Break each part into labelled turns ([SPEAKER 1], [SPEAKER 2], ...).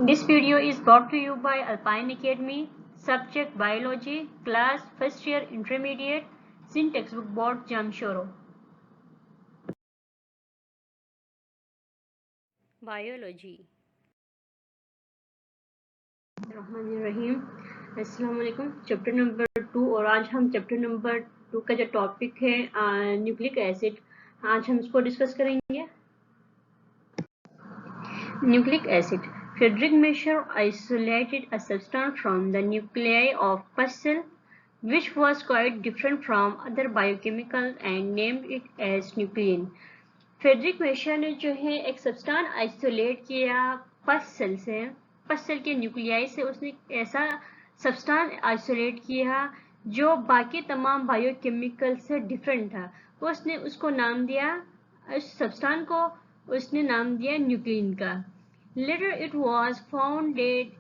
[SPEAKER 1] This video is brought to you by Alpine Academy, subject Biology, class first year intermediate, sin textbook board Jamshoro. Biology. Rahim. अस्सलाम वालेकुम. Chapter number 2 और आज हम chapter number 2 का जो topic है nucleic acid, आज हम इसको डिस्कस करेंगे. Nucleic acid. Friedrich Miescher isolated a substance from the nuclei of pus cell which was quite different from other biochemicals and named it as nuclein. Friedrich Miescher ने जो है एक substance isolate किया पस सेल से, पस cell के nuclei से उसने ऐसा सब्सटेंस आइसोलेट किया जो बाकी तमाम बायोकेमिकल से डिफरेंट था. उसने उसको नाम दिया, उस सब्सटेंस को उसने नाम दिया न्यूक्लिन का. Later it was found that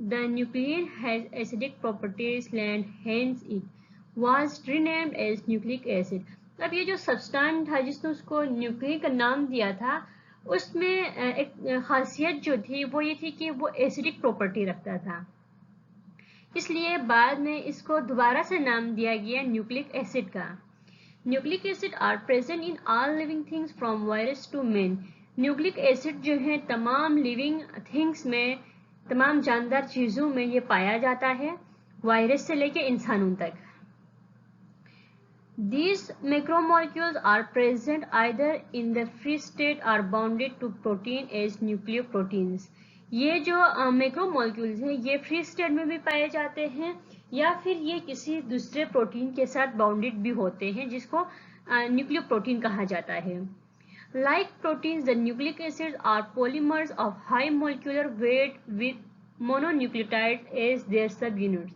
[SPEAKER 1] the nuclein has acidic properties and hence it was renamed as nucleic acid. अब ये जो सब्सटेंस था जिसने उसको न्यूक्लिन का नाम दिया था, उसमें एक खासियत जो थी वो ये थी कि वो एसिडिक प्रॉपर्टी रखता था, इसलिए बाद में इसको दोबारा से नाम दिया गया न्यूक्लिक एसिड का. Nucleic acid are present in all living things from virus to man. Nucleic acid जो है तमाम लिविंग थिंग्स में, तमाम जानदार चीज़ों में ये पाया जाता है, वायरस से लेकर इंसानों तक. These macromolecules are present either in the free state or bounded to protein as nucleoproteins. ये जो मैक्रोमोलिक्यूल्स हैं ये फ्री स्टेट में भी पाए जाते हैं या फिर ये किसी दूसरे प्रोटीन के साथ बाउंडेड भी होते हैं जिसको न्यूक्लियोप्रोटीन कहा जाता है. Like proteins, the nucleic acids are polymers of high molecular weight with mononucleotides as their subunits.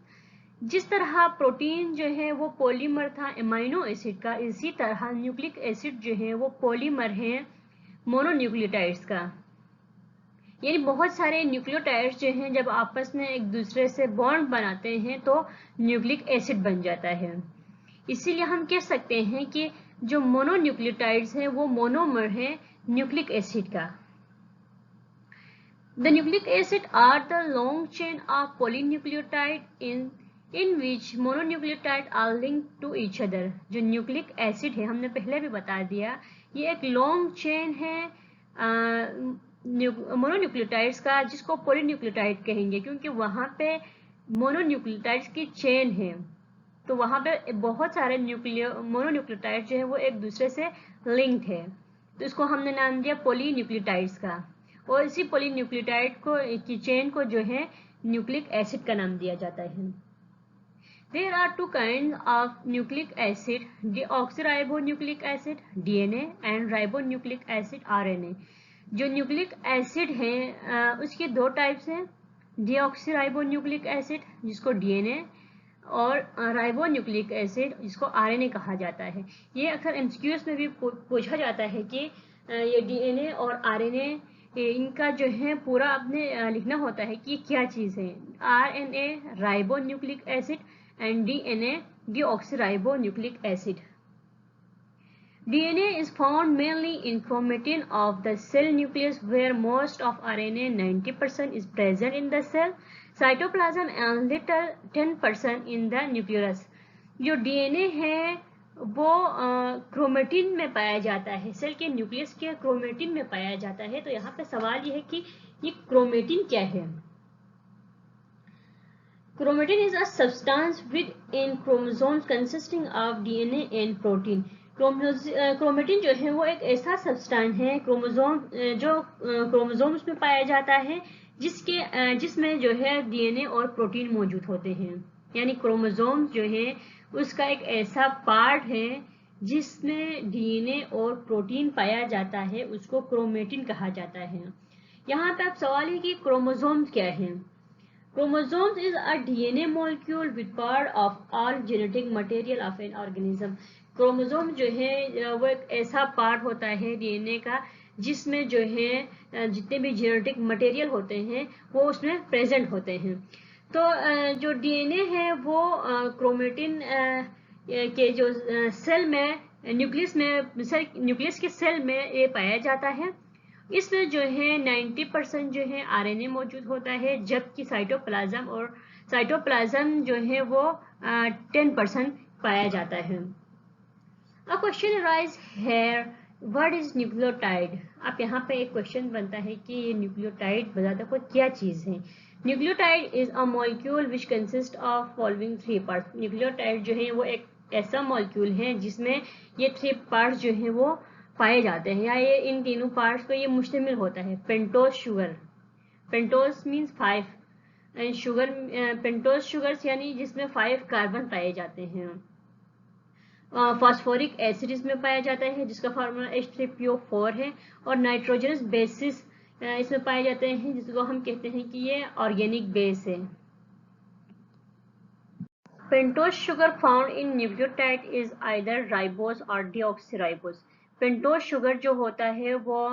[SPEAKER 1] जिस तरह प्रोटीन जो है वो पॉलीमर था एमाइनो एसिड का, इसी तरह न्यूक्लिक एसिड जो है वो पॉलीमर है मोनोन्यूक्लियोटाइड्स का. यानी बहुत सारे न्यूक्लियोटाइड्स जो हैं जब आपस में एक दूसरे से बॉन्ड बनाते हैं तो न्यूक्लिक एसिड बन जाता है. इसीलिए हम कह सकते हैं कि जो मोनोन्यूक्लियोटाइड्स हैं वो मोनोमर है न्यूक्लिक एसिड का. The nucleic acid are the long chain of polynucleotide in which mononucleotide are linked to each other. जो न्यूक्लिक एसिड है हमने पहले भी बता दिया, ये एक लॉन्ग चेन है मोनोन्यूक्लियोटाइड्स का जिसको पॉलीन्यूक्लियोटाइड कहेंगे क्योंकि वहाँ पे मोनोन्यूक्लियोटाइड्स की चेन है, तो वहाँ पे बहुत सारे मोनोन्यूक्लियोटाइड जो है वो एक दूसरे से लिंक्ड है, तो इसको हमने नाम दिया पॉलीन्यूक्लियोटाइड्स का. और इसी पॉलीन्यूक्लियोटाइड को की चेन को जो है न्यूक्लिक एसिड का नाम दिया जाता है. There are two kinds of nucleic acid, deoxyribonucleic acid DNA and ribonucleic acid RNA. जो न्यूक्लिक एसिड है उसके दो टाइप्स हैं, डीऑक्सीराइबोन्यूक्लिक एसिड जिसको डीएनए और राइबोन्यूक्लिक एसिड जिसको आरएनए कहा जाता है. ये अक्सर एमसीक्यूएस में भी पूछा जाता है कि ये डीएनए और आरएनए इनका जो है पूरा आपने लिखना होता है कि क्या चीज़ है. RNA ribonucleic acid and DNA deoxyribonucleic acid. DNA is found mainly in chromatin of the cell nucleus where most of RNA 90% is present in the cell cytoplasm and little 10% in the nucleus. जो DNA है वो chromatin में पाया जाता है, cell के nucleus के chromatin में पाया जाता है. तो यहाँ पे सवाल ये है कि ये क्रोमेटिन क्या है. Chromatin is a substance within chromosomes consisting of DNA and protein. Chromatin जो है वो एक ऐसा सब्सटेंस है जो क्रोमोसोम्स में पाया जाता है जिसमें जो है डीएनए और प्रोटीन मौजूद होते हैं. यानी क्रोमोसोम्स जो है उसका एक ऐसा पार्ट है जिसमें डीएनए और प्रोटीन पाया जाता है, उसको क्रोमेटिन कहा जाता है. यहाँ पे अब सवाल है कि क्रोमोसोम्स क्या है. Chromosomes is a DNA molecule with part of all genetic material of an organism. Chromosome जो है वो एक ऐसा पार्ट होता है डीएनए का जिसमें जो है जितने भी जेनेटिक मटेरियल होते हैं वो उसमें प्रेजेंट होते हैं. तो जो डीएनए है वो क्रोमेटिन के जो सेल में न्यूक्लियस के सेल में ये पाया जाता है. इसमें जो है 90% जो है आरएनए मौजूद होता है, जबकि साइटोप्लाज्म जो है वो 10% पाया जाता है। A question arise here, what is nucleotide? अब यहाँ पे एक क्वेश्चन बनता है कि ये न्यूक्लियोटाइड बताता है क्या चीज़ है। Nucleotide is a molecule which consist of following 3 parts. Nucleotide जो है वो एक ऐसा मॉलिक्यूल है जिसमें ये 3 पार्ट्स जो है वो पाए जाते हैं, या ये इन तीनों पार्ट्स पर ये मुश्तमिल होता है। Pentose sugar, pentose means 5 and sugar, pentose sugars यानी जिसमें 5 कार्बन पाए जाते हैं। फास्फोरिक एसिड इसमें पाया जाता है जिसका फार्मूला H3PO4 है, और नाइट्रोजनस बेसिस इसमें पाए जाते हैं जिसको हम कहते हैं कि ये ऑर्गेनिक बेस है। Pentose sugar found in nucleotide is either ribose और डीऑक्सीराइबोज। पेंटोज शुगर जो होता है वो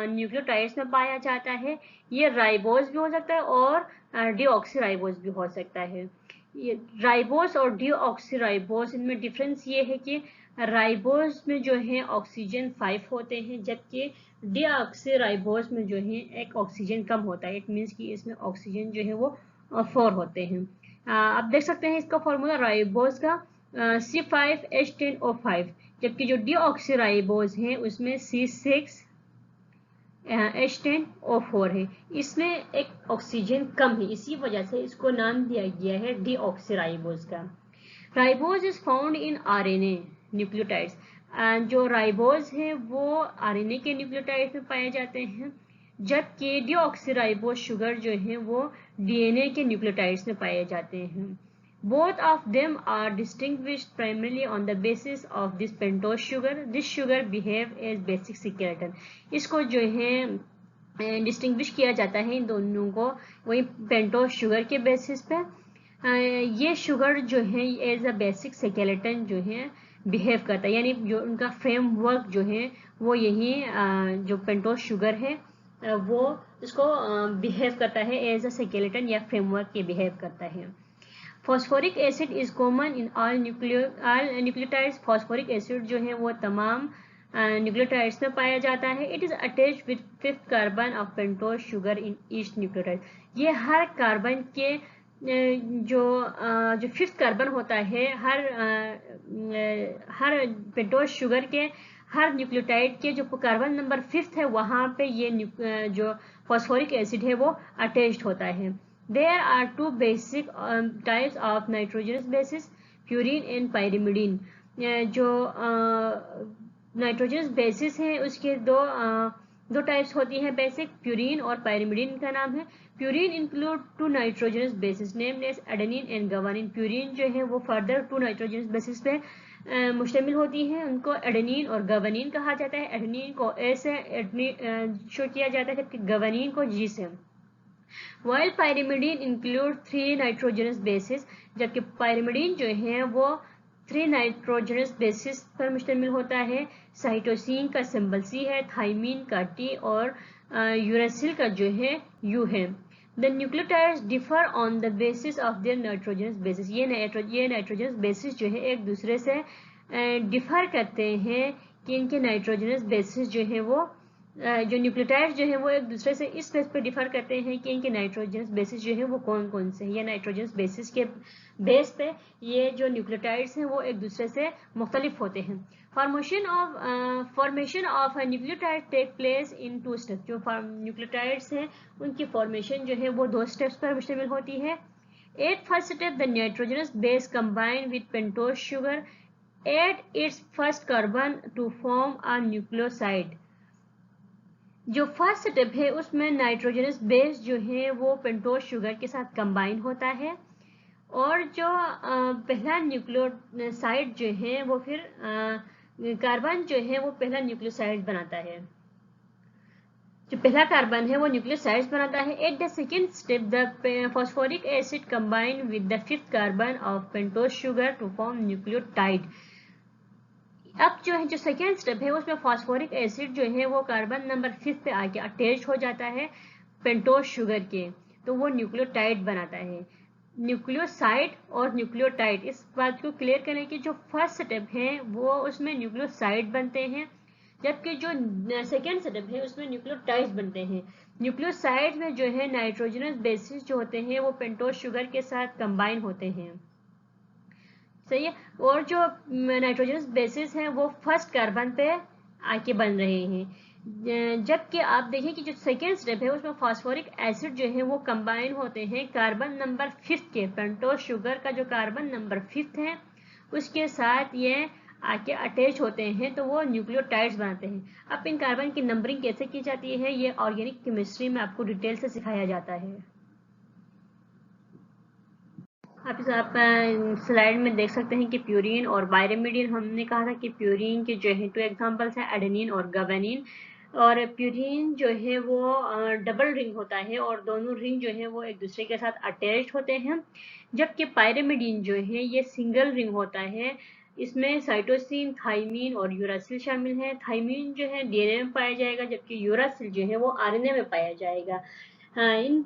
[SPEAKER 1] न्यूक्लियोटाइड्स में पाया जाता है। ये राइबोज भी हो सकता है और डीऑक्सीराइबोज भी हो सकता है। ये राइबोज और डीऑक्सीराइबोज, इनमें डिफरेंस ये है कि राइबोज में जो है ऑक्सीजन 5 होते हैं, जबकि डीऑक्सीराइबोज में जो है एक ऑक्सीजन कम होता है। इट मीन्स कि इसमें ऑक्सीजन जो है वो 4 होते हैं। आप देख सकते हैं इसका फॉर्मूला राइबोज का C5H10O5, जबकि जो डीऑक्सीराइबोज है उसमें C6H10O4 है। इसमें एक ऑक्सीजन कम है, इसी वजह से इसको नाम दिया गया है डीऑक्सीराइबोज का। Ribose is found in RNA nucleotides. जो राइबोज है वो आरएनए के न्यूक्लियोटाइड्स में पाए जाते हैं, जबकि डीऑक्सीराइबोज शुगर जो है वो डीएनए के न्यूक्लियोटाइड्स में पाए जाते हैं। Both of them are distinguished primarily on the basis of this pentose sugar. This sugar behave as basic skeleton. इसको जो है डिस्टिंग्विश किया जाता है इन दोनों को वही पेंटोज शुगर के बेसिस पे। ये शुगर जो है एज अ बेसिक स्केलेटन जो है बिहेव करता है, यानी जो उनका फ्रेमवर्क जो है वो यही जो पेंटोज शुगर है वो इसको बिहेव करता है एज अ स्केलेटन या फ्रेमवर्क के बिहेव करता है। Phosphoric acid is common in all nucleotides. Phosphoric acid जो है वो तमाम न्यूक्लियोटाइड्स में पाया जाता है। It is attached with 5th carbon of pentose sugar in each nucleotide. ये हर कार्बन के जो 5th कार्बन होता है हर पेंटोज शुगर के हर न्यूक्लियोटाइड के जो कार्बन नंबर 5th है वहाँ पे ये जो फॉस्फोरिक एसिड है वो अटैच्ड होता है। There are 2 basic types of nitrogenous bases, purine and pyrimidine. जो नाइट्रोजनस बेसिस है उसके दो टाइप्स होती हैं बेसिक, प्यूरिन और पायरिमिडीन का नाम है। Purine include 2 nitrogenous bases named as adenine and guanine. Purine जो है वो फर्दर 2 नाइट्रोजनस बेसिस पे मुश्तमिल होती हैं, उनको एडेनिन और गवानिन कहा जाता है। एडेनिन को ए से शो किया जाता है जबकि गवानिन को जी से। While pyrimidine include 3 nitrogenous bases, जबकि pyrimidine जो है वो 3 nitrogenous bases पर मुश्तमिल होता है। साइटोसिन का सिंबल C है, थाइमिन का T और यूरेसिल का जो है U है। The nucleotides differ on the basis of their nitrogenous bases. ये नाइट्रोजनस बेसिस जो है एक दूसरे से डिफर करते हैं कि इनके नाइट्रोजनस बेसिस जो है वो जो न्यूक्लियोटाइड्स जो है वो एक दूसरे से इस बेस पे डिफर करते हैं कि इनके नाइट्रोजनस बेसिस जो है वो कौन कौन से हैं। या नाइट्रोजनस बेसिस के बेस पे ये जो न्यूक्लियोटाइड्स हैं वो एक दूसरे से मुख्तलिफ होते हैं। Formation of nucleotide take place in 2 steps. जो न्यूक्लियोटाइड्स हैं उनकी फॉर्मेशन जो है वो 2 स्टेप्स पर मुश्तमिल होती है। At first step, the nitrogenous base combined with pentose sugar add its first carbon to form a nucleoside. जो फर्स्ट स्टेप है उसमें नाइट्रोजनस बेस जो है वो पेंटोज शुगर के साथ कंबाइन होता है, और जो पहला न्यूक्लियोसाइड जो है वो फिर कार्बन जो है वो पहला न्यूक्लियोसाइड बनाता है। जो पहला कार्बन है वो न्यूक्लियोसाइड्स बनाता है। At the second step the phosphoric acid combine with the 5th carbon of pentose sugar to form nucleotide. अब जो है जो सेकेंड स्टेप है उसमें फॉस्फोरिक एसिड जो है वो कार्बन नंबर 5 पे आके अटैच हो जाता है पेंटोज शुगर के, तो वो न्यूक्लियोटाइड बनाता है। न्यूक्लियोसाइड और न्यूक्लियोटाइड, इस बात को क्लियर करें कि जो फर्स्ट स्टेप है वो उसमें न्यूक्लियोसाइड बनते हैं, जबकि जो सेकेंड स्टेप है उसमें न्यूक्लियोटाइड्स बनते हैं। न्यूक्लियोसाइड्स में जो है नाइट्रोजनस बेसिस जो होते हैं वो पेंटोज शुगर के साथ कंबाइन होते हैं, सही है। और जो नाइट्रोजनस बेसिस हैं वो फर्स्ट कार्बन पे आके बन रहे हैं, जबकि आप देखें कि जो सेकेंड स्टेप है उसमें फास्फोरिक एसिड जो है वो कंबाइन होते हैं कार्बन नंबर 5 के, पेंटोज शुगर का जो कार्बन नंबर 5 है उसके साथ ये आके अटैच होते हैं, तो वो न्यूक्लियोटाइड्स बनाते हैं। अब इन कार्बन की नंबरिंग कैसे की जाती है ये ऑर्गेनिक केमिस्ट्री में आपको डिटेल से सिखाया जाता है। आप स्लाइड में देख सकते हैं कि प्यूरीन और बायरेमिडिन, हमने कहा था कि प्यूरीन के जो है 2 एग्जांपल्स हैं एडेनिन और गवानिन। और प्यूरीन जो है वो डबल रिंग होता है और दोनों रिंग जो है वो एक दूसरे के साथ अटैच होते हैं, जबकि पायरेमिडिन जो है ये सिंगल रिंग होता है। इसमें साइटोसिन, थाइमीन और यूरासिल शामिल है। थाइमीन जो है डीएनए में पाया जाएगा, जबकि यूरासिल जो है वो आरएनए में पाया जाएगा।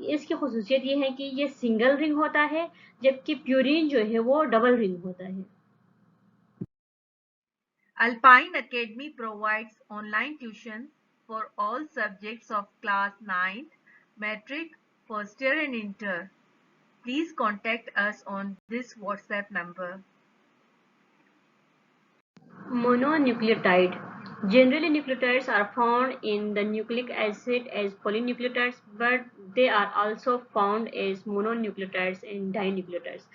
[SPEAKER 1] इसकी खुसूसियत ये है कि ये सिंगल रिंग होता है, जबकि प्यूरीन जो है वो डबल रिंग होता है।
[SPEAKER 2] Alpine Academy provides online tuition for all subjects of class 9th, metric, first year and inter. Please contact us on this WhatsApp number.
[SPEAKER 1] Mononucleotide. Generally, nucleotides are found in the nucleic acid as polynucleotides, but they are also found as mononucleotides and dinucleotides.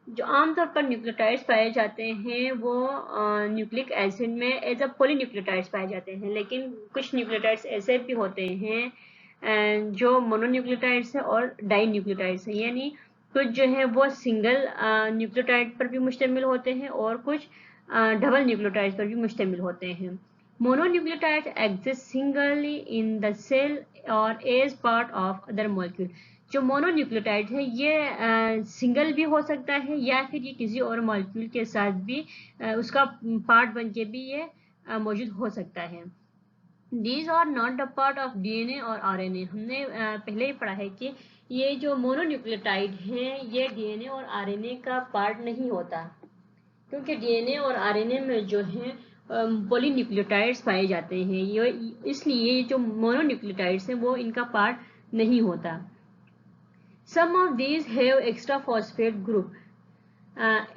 [SPEAKER 1] जो आमतौर पर nucleotides पाए जाते हैं वो nucleic acid में as a polynucleotides पाए जाते हैं, लेकिन कुछ न्यूक्लियोटाइड्स ऐसे भी होते हैं जो मोनोन्यूक्लियोटाइड्स हैं और डाइन्यूक्लियोटाइड्स हैं, यानी कुछ जो है वो सिंगल न्यूक्लियोटाइड पर भी मुश्तमिल होते हैं और कुछ डबल न्यूक्लियोटाइड्स पर भी मुश्तमिल होते हैं। Mononucleotides exist singly in the cell और as part of other molecule. जो मोनोन्यूक्लियोटाइड है ये सिंगल भी हो सकता है या फिर ये किसी और मॉलिक्यूल के साथ भी उसका पार्ट बन के भी ये मौजूद हो सकता है। These are not the part of DNA और RNA। हमने पहले ही पढ़ा है कि ये जो मोनोन्यूक्लियोटाइड हैं ये DNA और RNA का पार्ट नहीं होता, क्योंकि डीएनए और आरएनए में जो है पॉलीन्यूक्लियोटाइड्स पाए जाते हैं, ये इसलिए जो मोनोन्यूक्लियोटाइड्स हैं वो इनका पार्ट नहीं होता। Some of these have extra phosphate group,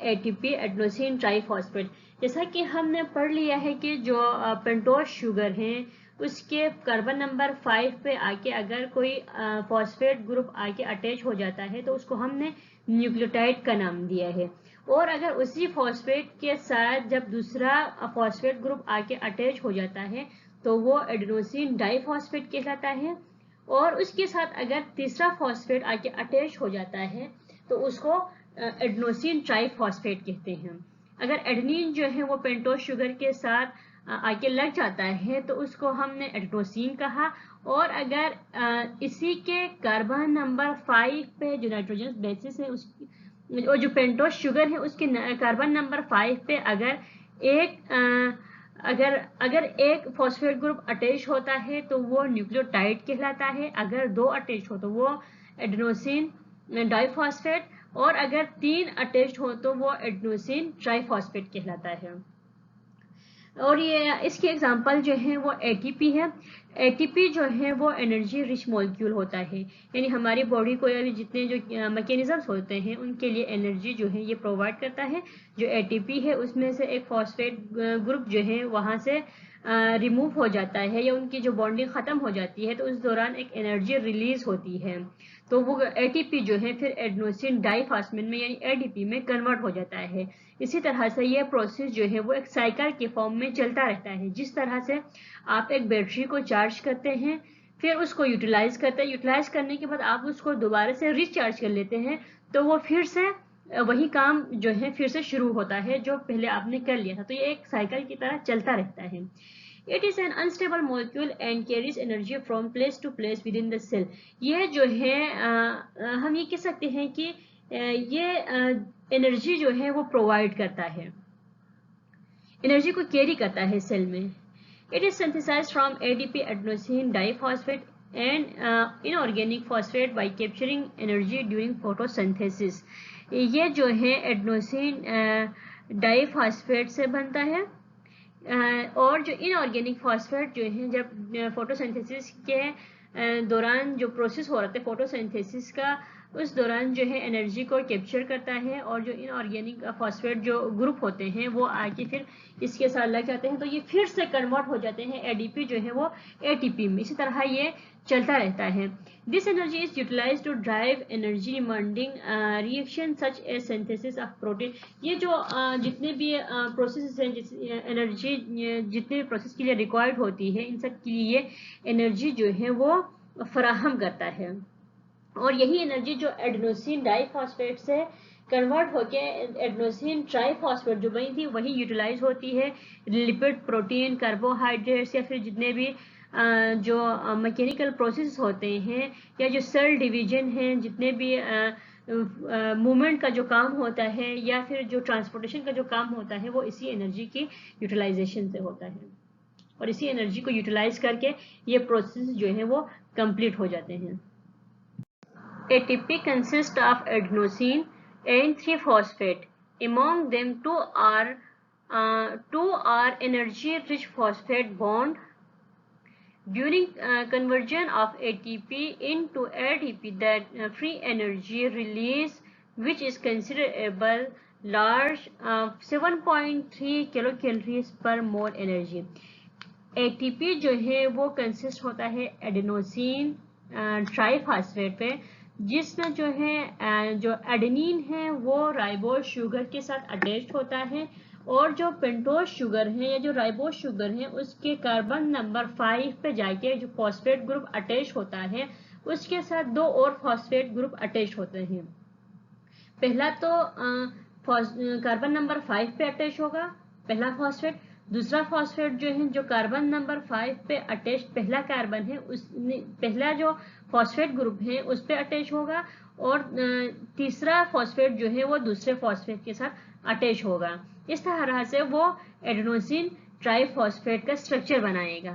[SPEAKER 1] ATP adenosine triphosphate. जैसा कि हमने पढ़ लिया है कि जो पेंटोज शुगर हैं उसके कार्बन नंबर 5 पे आके अगर कोई फॉस्फेट ग्रुप आके अटैच हो जाता है तो उसको हमने न्यूक्लियोटाइड का नाम दिया है। और अगर उसी फॉस्फेट के साथ जब दूसरा फॉस्फेट ग्रुप आके अटैच हो जाता है तो वो एडेनोसिन डाइफॉस्फेट कहलाता है। और उसके साथ अगर तीसरा फॉस्फेट आके अटैच हो जाता है तो उसको एडेनोसिन ट्राइफॉस्फेट कहते हैं। अगर एडेनिन जो है वो पेंटोज शुगर के साथ आके लग जाता है तो उसको हमने एडेनोसिन कहा। और अगर इसी के कार्बन नंबर 5 पे जो नाइट्रोजन बेसिस है उसकी और जो पेंटोज शुगर है उसके कार्बन नंबर 5 पे अगर एक फॉस्फेट ग्रुप अटैच होता है तो वो न्यूक्लियोटाइड कहलाता है। अगर 2 अटैच हो तो वो एडेनोसिन डाइफॉस्फेट, और अगर 3 अटैच हो तो वो एडेनोसिन ट्राइफॉस्फेट कहलाता है। और ये इसके एग्जांपल जो है वो एटीपी है। एटीपी जो है वो एनर्जी रिच मॉलिक्यूल होता है, यानी हमारी बॉडी को या जितने जो मैकेनिज्म्स होते हैं उनके लिए एनर्जी जो है ये प्रोवाइड करता है। जो एटीपी है उसमें से एक फॉस्फेट ग्रुप जो है वहाँ से रिमूव हो जाता है या उनकी जो बॉन्डिंग ख़त्म हो जाती है तो उस दौरान एक एनर्जी रिलीज होती है, तो वो एटीपी जो है फिर एडेनोसिन डाइफॉस्फेट में यानी एडीपी में कन्वर्ट हो जाता है। इसी तरह से ये प्रोसेस जो है वो एक साइकिल के फॉर्म में चलता रहता है। जिस तरह से आप एक बैटरी को चार्ज करते हैं फिर उसको यूटिलाइज करते हैं, यूटिलाइज करने के बाद आप उसको दोबारा से रिचार्ज कर लेते हैं तो वो फिर से वही काम जो है फिर से शुरू होता है जो पहले आपने कर लिया था, तो ये एक साइकिल की तरह चलता रहता है। It is an unstable molecule and carries energy from place to place within the cell। ये जो है हम ये कह सकते हैं कि ये एनर्जी जो है वो प्रोवाइड करता है, एनर्जी को कैरी करता है सेल में। It is synthesized from ADP adenosine diphosphate and inorganic phosphate by capturing energy during photosynthesis। ये जो है एडेनोसिन डाइफॉस्फेट से बनता है। और जो इनऑर्गेनिक फॉस्फेट जो है जब फोटोसिंथेसिस के दौरान जो प्रोसेस हो रहा है फोटोसिंथेसिस का, उस दौरान जो है एनर्जी को कैप्चर करता है और जो इनऑर्गेनिक फॉस्फेट जो ग्रुप होते हैं वो आके फिर इसके साथ लग जाते हैं, तो ये फिर से कन्वर्ट हो जाते हैं एडीपी जो है वो एटीपी में। इसी तरह ये चलता रहता है। This energy is utilized to drive energy demanding reaction such as synthesis of protein. ये जो जितने भी प्रोसेस हैं, एनर्जी जितने भी प्रोसेस के लिए रिक्वायर्ड होती है, इन सब के लिए एनर्जी जो है वो फराहम करता है। और यही एनर्जी जो एडेनोसिन डाइफॉस्फेट से कन्वर्ट होके एडेनोसिन ट्राइफॉस्फेट जो बनी थी वही यूटिलाइज होती है लिपिड, प्रोटीन, कार्बोहाइड्रेट्स या फिर जितने भी जो मैकेनिकल प्रोसेस होते हैं या जो सेल डिवीजन है, जितने भी मूवमेंट का जो काम होता है या फिर जो ट्रांसपोर्टेशन का जो काम होता है वो इसी एनर्जी की यूटिलाइजेशन से होता है। और इसी एनर्जी को यूटिलाइज करके ये प्रोसेस जो है वो कंप्लीट हो जाते हैं। ATP consists of adenosine and 3-phosphate. Among them, two are energy-rich phosphate bond. During conversion of ATP into ADP, the free energy release, which is considerable, large 7.3 kilocalories per mole energy. ATP जो है वो consist होता है adenosine triphosphate पे, जिसमें जो है जो एडेनिन है वो राइबोज शुगर के साथ अटैच्ड होता है, और जो पेंटोज शुगर है या जो राइबोज शुगर है उसके कार्बन नंबर 5 पे जाके जो फॉस्फेट ग्रुप अटैच होता है उसके साथ दो और फॉस्फेट ग्रुप अटैच होते हैं। पहला तो कार्बन नंबर 5 पे अटैच होगा पहला फॉस्फेट, दूसरा फॉस्फेट जो है जो कार्बन नंबर 5 पे अटैच पहला कार्बन है उस पहला जो फॉस्फेट ग्रुप है उस पे अटैच होगा, और तीसरा फॉस्फेट जो है वो दूसरे फॉस्फेट के साथ अटैच होगा। इस तरह से वो एडेनोसिन ट्राइफॉस्फेट का स्ट्रक्चर बनाएगा।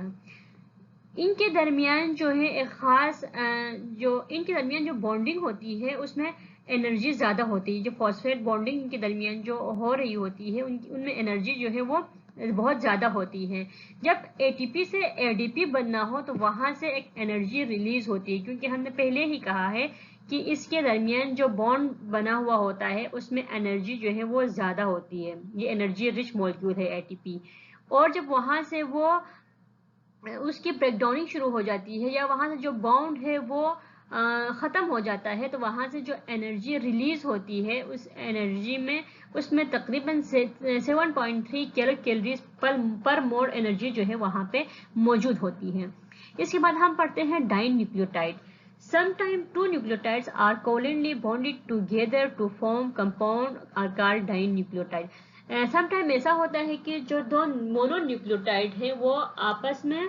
[SPEAKER 1] इनके दरमियान जो है एक खास इनके दरमियान जो बॉन्डिंग होती है उसमें एनर्जी ज़्यादा होती है। जो फॉस्फेट बॉन्डिंग इनके दरमियान जो हो रही होती है उनमें एनर्जी जो है वो बहुत ज़्यादा होती है। जब एटीपी से एडीपी बनना हो तो वहाँ से एक एनर्जी रिलीज होती है, क्योंकि हमने पहले ही कहा है कि इसके दरमियान जो बॉन्ड बना हुआ होता है उसमें एनर्जी जो है वो ज़्यादा होती है। ये एनर्जी रिच मॉलिक्यूल है एटीपी, और जब वहाँ से वो उसकी ब्रेकडाउनिंग शुरू हो जाती है या वहाँ से जो बॉन्ड है वो ख़त्म हो जाता है, तो वहाँ से जो एनर्जी रिलीज होती है उस एनर्जी में उसमें तकरीबन 7.3 किलो कैलोरीज पर मोल एनर्जी जो है वहाँ पे मौजूद होती है। इसके बाद हम पढ़ते हैं dinucleotide. Sometimes two nucleotides are covalently bonded together to form compound are called dinucleotide. Sometime ऐसा होता है कि जो दो मोनोन्यूक्लियोटाइड हैं वो आपस में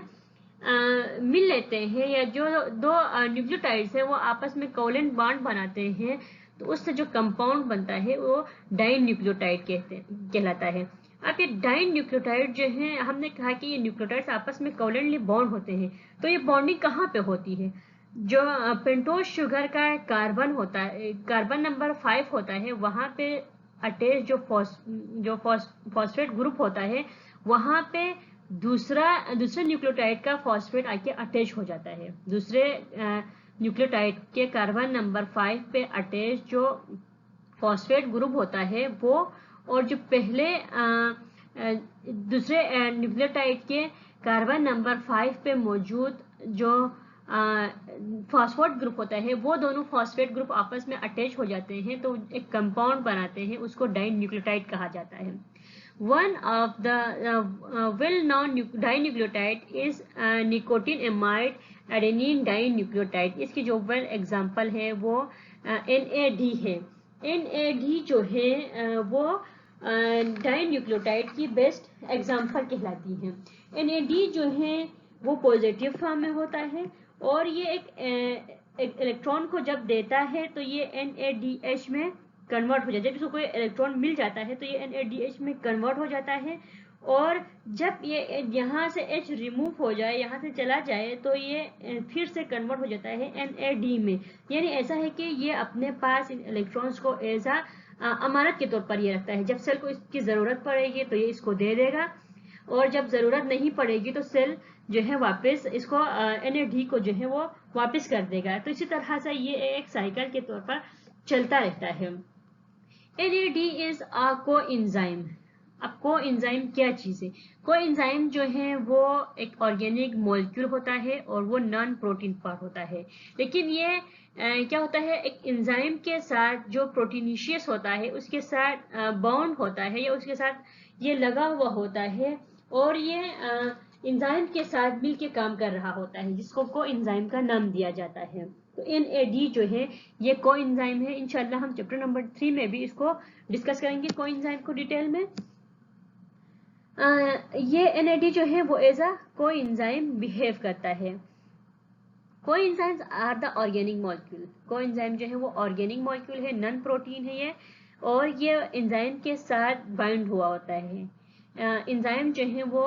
[SPEAKER 1] मिल लेते हैं, या जो दो न्यूक्लियोटाइड्स हैं वो आपस में कोवेलेंट बॉन्ड बनाते हैं, तो उससे जो कंपाउंड बनता है वो डाइन्यूक्लियोटाइड कहलाता है। अब ये डाइन्यूक्लियोटाइड जो है, हमने कहा कि ये न्यूक्लियोटाइड्स आपस में कोवेलेंटली बॉन्ड होते हैं, तो ये बॉन्डिंग कहाँ पे होती है? जो पेंटोज शुगर का कार्बन होता है, कार्बन नंबर 5 होता है, वहाँ पे अटैच जो फॉस्फेट ग्रुप होता है वहाँ पे दूसरे न्यूक्लियोटाइड का फॉस्फेट आके अटैच हो जाता है। दूसरे न्यूक्लियोटाइड के कार्बन नंबर 5 पे अटैच जो फॉस्फेट ग्रुप होता है वो, और जो पहले दूसरे न्यूक्लियोटाइड के कार्बन नंबर 5 पे मौजूद जो फॉस्फेट ग्रुप होता है, वो दोनों फॉस्फेट ग्रुप आपस में अटैच हो जाते हैं तो एक कंपाउंड बनाते हैं, उसको डाइन्यूक्लियोटाइड कहा जाता है। One of the well-known dinucleotide is nicotinamide adenine dinucleotide. इसकी जो वेल एग्जांपल है वो NAD है। NAD जो है वो डाइन्यूक्लियोटाइड की बेस्ट एग्जांपल कहलाती है। NAD जो है वो पॉजिटिव फॉर्म में होता है, और ये एक इलेक्ट्रॉन को जब देता है तो ये NADH में कन्वर्ट हो जाता है। जब इसको कोई इलेक्ट्रॉन मिल जाता है तो ये NADH में कन्वर्ट हो जाता है, और जब ये यहाँ से H रिमूव हो जाए, यहाँ से चला जाए, तो ये फिर से कन्वर्ट हो जाता है NAD में। यानी ऐसा है कि ये अपने पास इन इलेक्ट्रॉन्स को एज अमानत के तौर पर ये रखता है। जब सेल को इसकी ज़रूरत पड़ेगी तो ये इसको दे देगा, और जब ज़रूरत नहीं पड़ेगी तो सेल जो है वापस इसको NAD को जो है वो वापस कर देगा। तो इसी तरह से ये एक साइकिल के तौर पर चलता रहता है। NAD is a coenzyme. अब कोएंजाइम क्या चीज़ है? कोएंजाइम जो है वो एक ऑर्गेनिक मॉलिक्यूल होता है और वो नॉन प्रोटीन पार्ट होता है। लेकिन ये क्या होता है, एक एंजाइम के साथ जो प्रोटीनिशियस होता है उसके साथ बाउंड होता है या उसके साथ ये लगा हुआ होता है और ये एंजाइम के साथ मिल के काम कर रहा होता है, जिसको कोएंजाइम का नाम दिया जाता है। तो NAD जो है ये कोएंजाइम है। इंशाल्लाह हम चैप्टर नंबर 3 में भी इसको डिस्कस करेंगे कोएंजाइम को डिटेल में। ये NAD जो है वो एज अ कोएंजाइम बिहेव करता है। Coenzymes are the organic molecule. Coenzyme जो है वो ऑर्गेनिक मॉलिक्यूल है, नॉन प्रोटीन है ये, और ये एंजाइम के साथ बाइंड हुआ होता है। एंजाइम जो है वो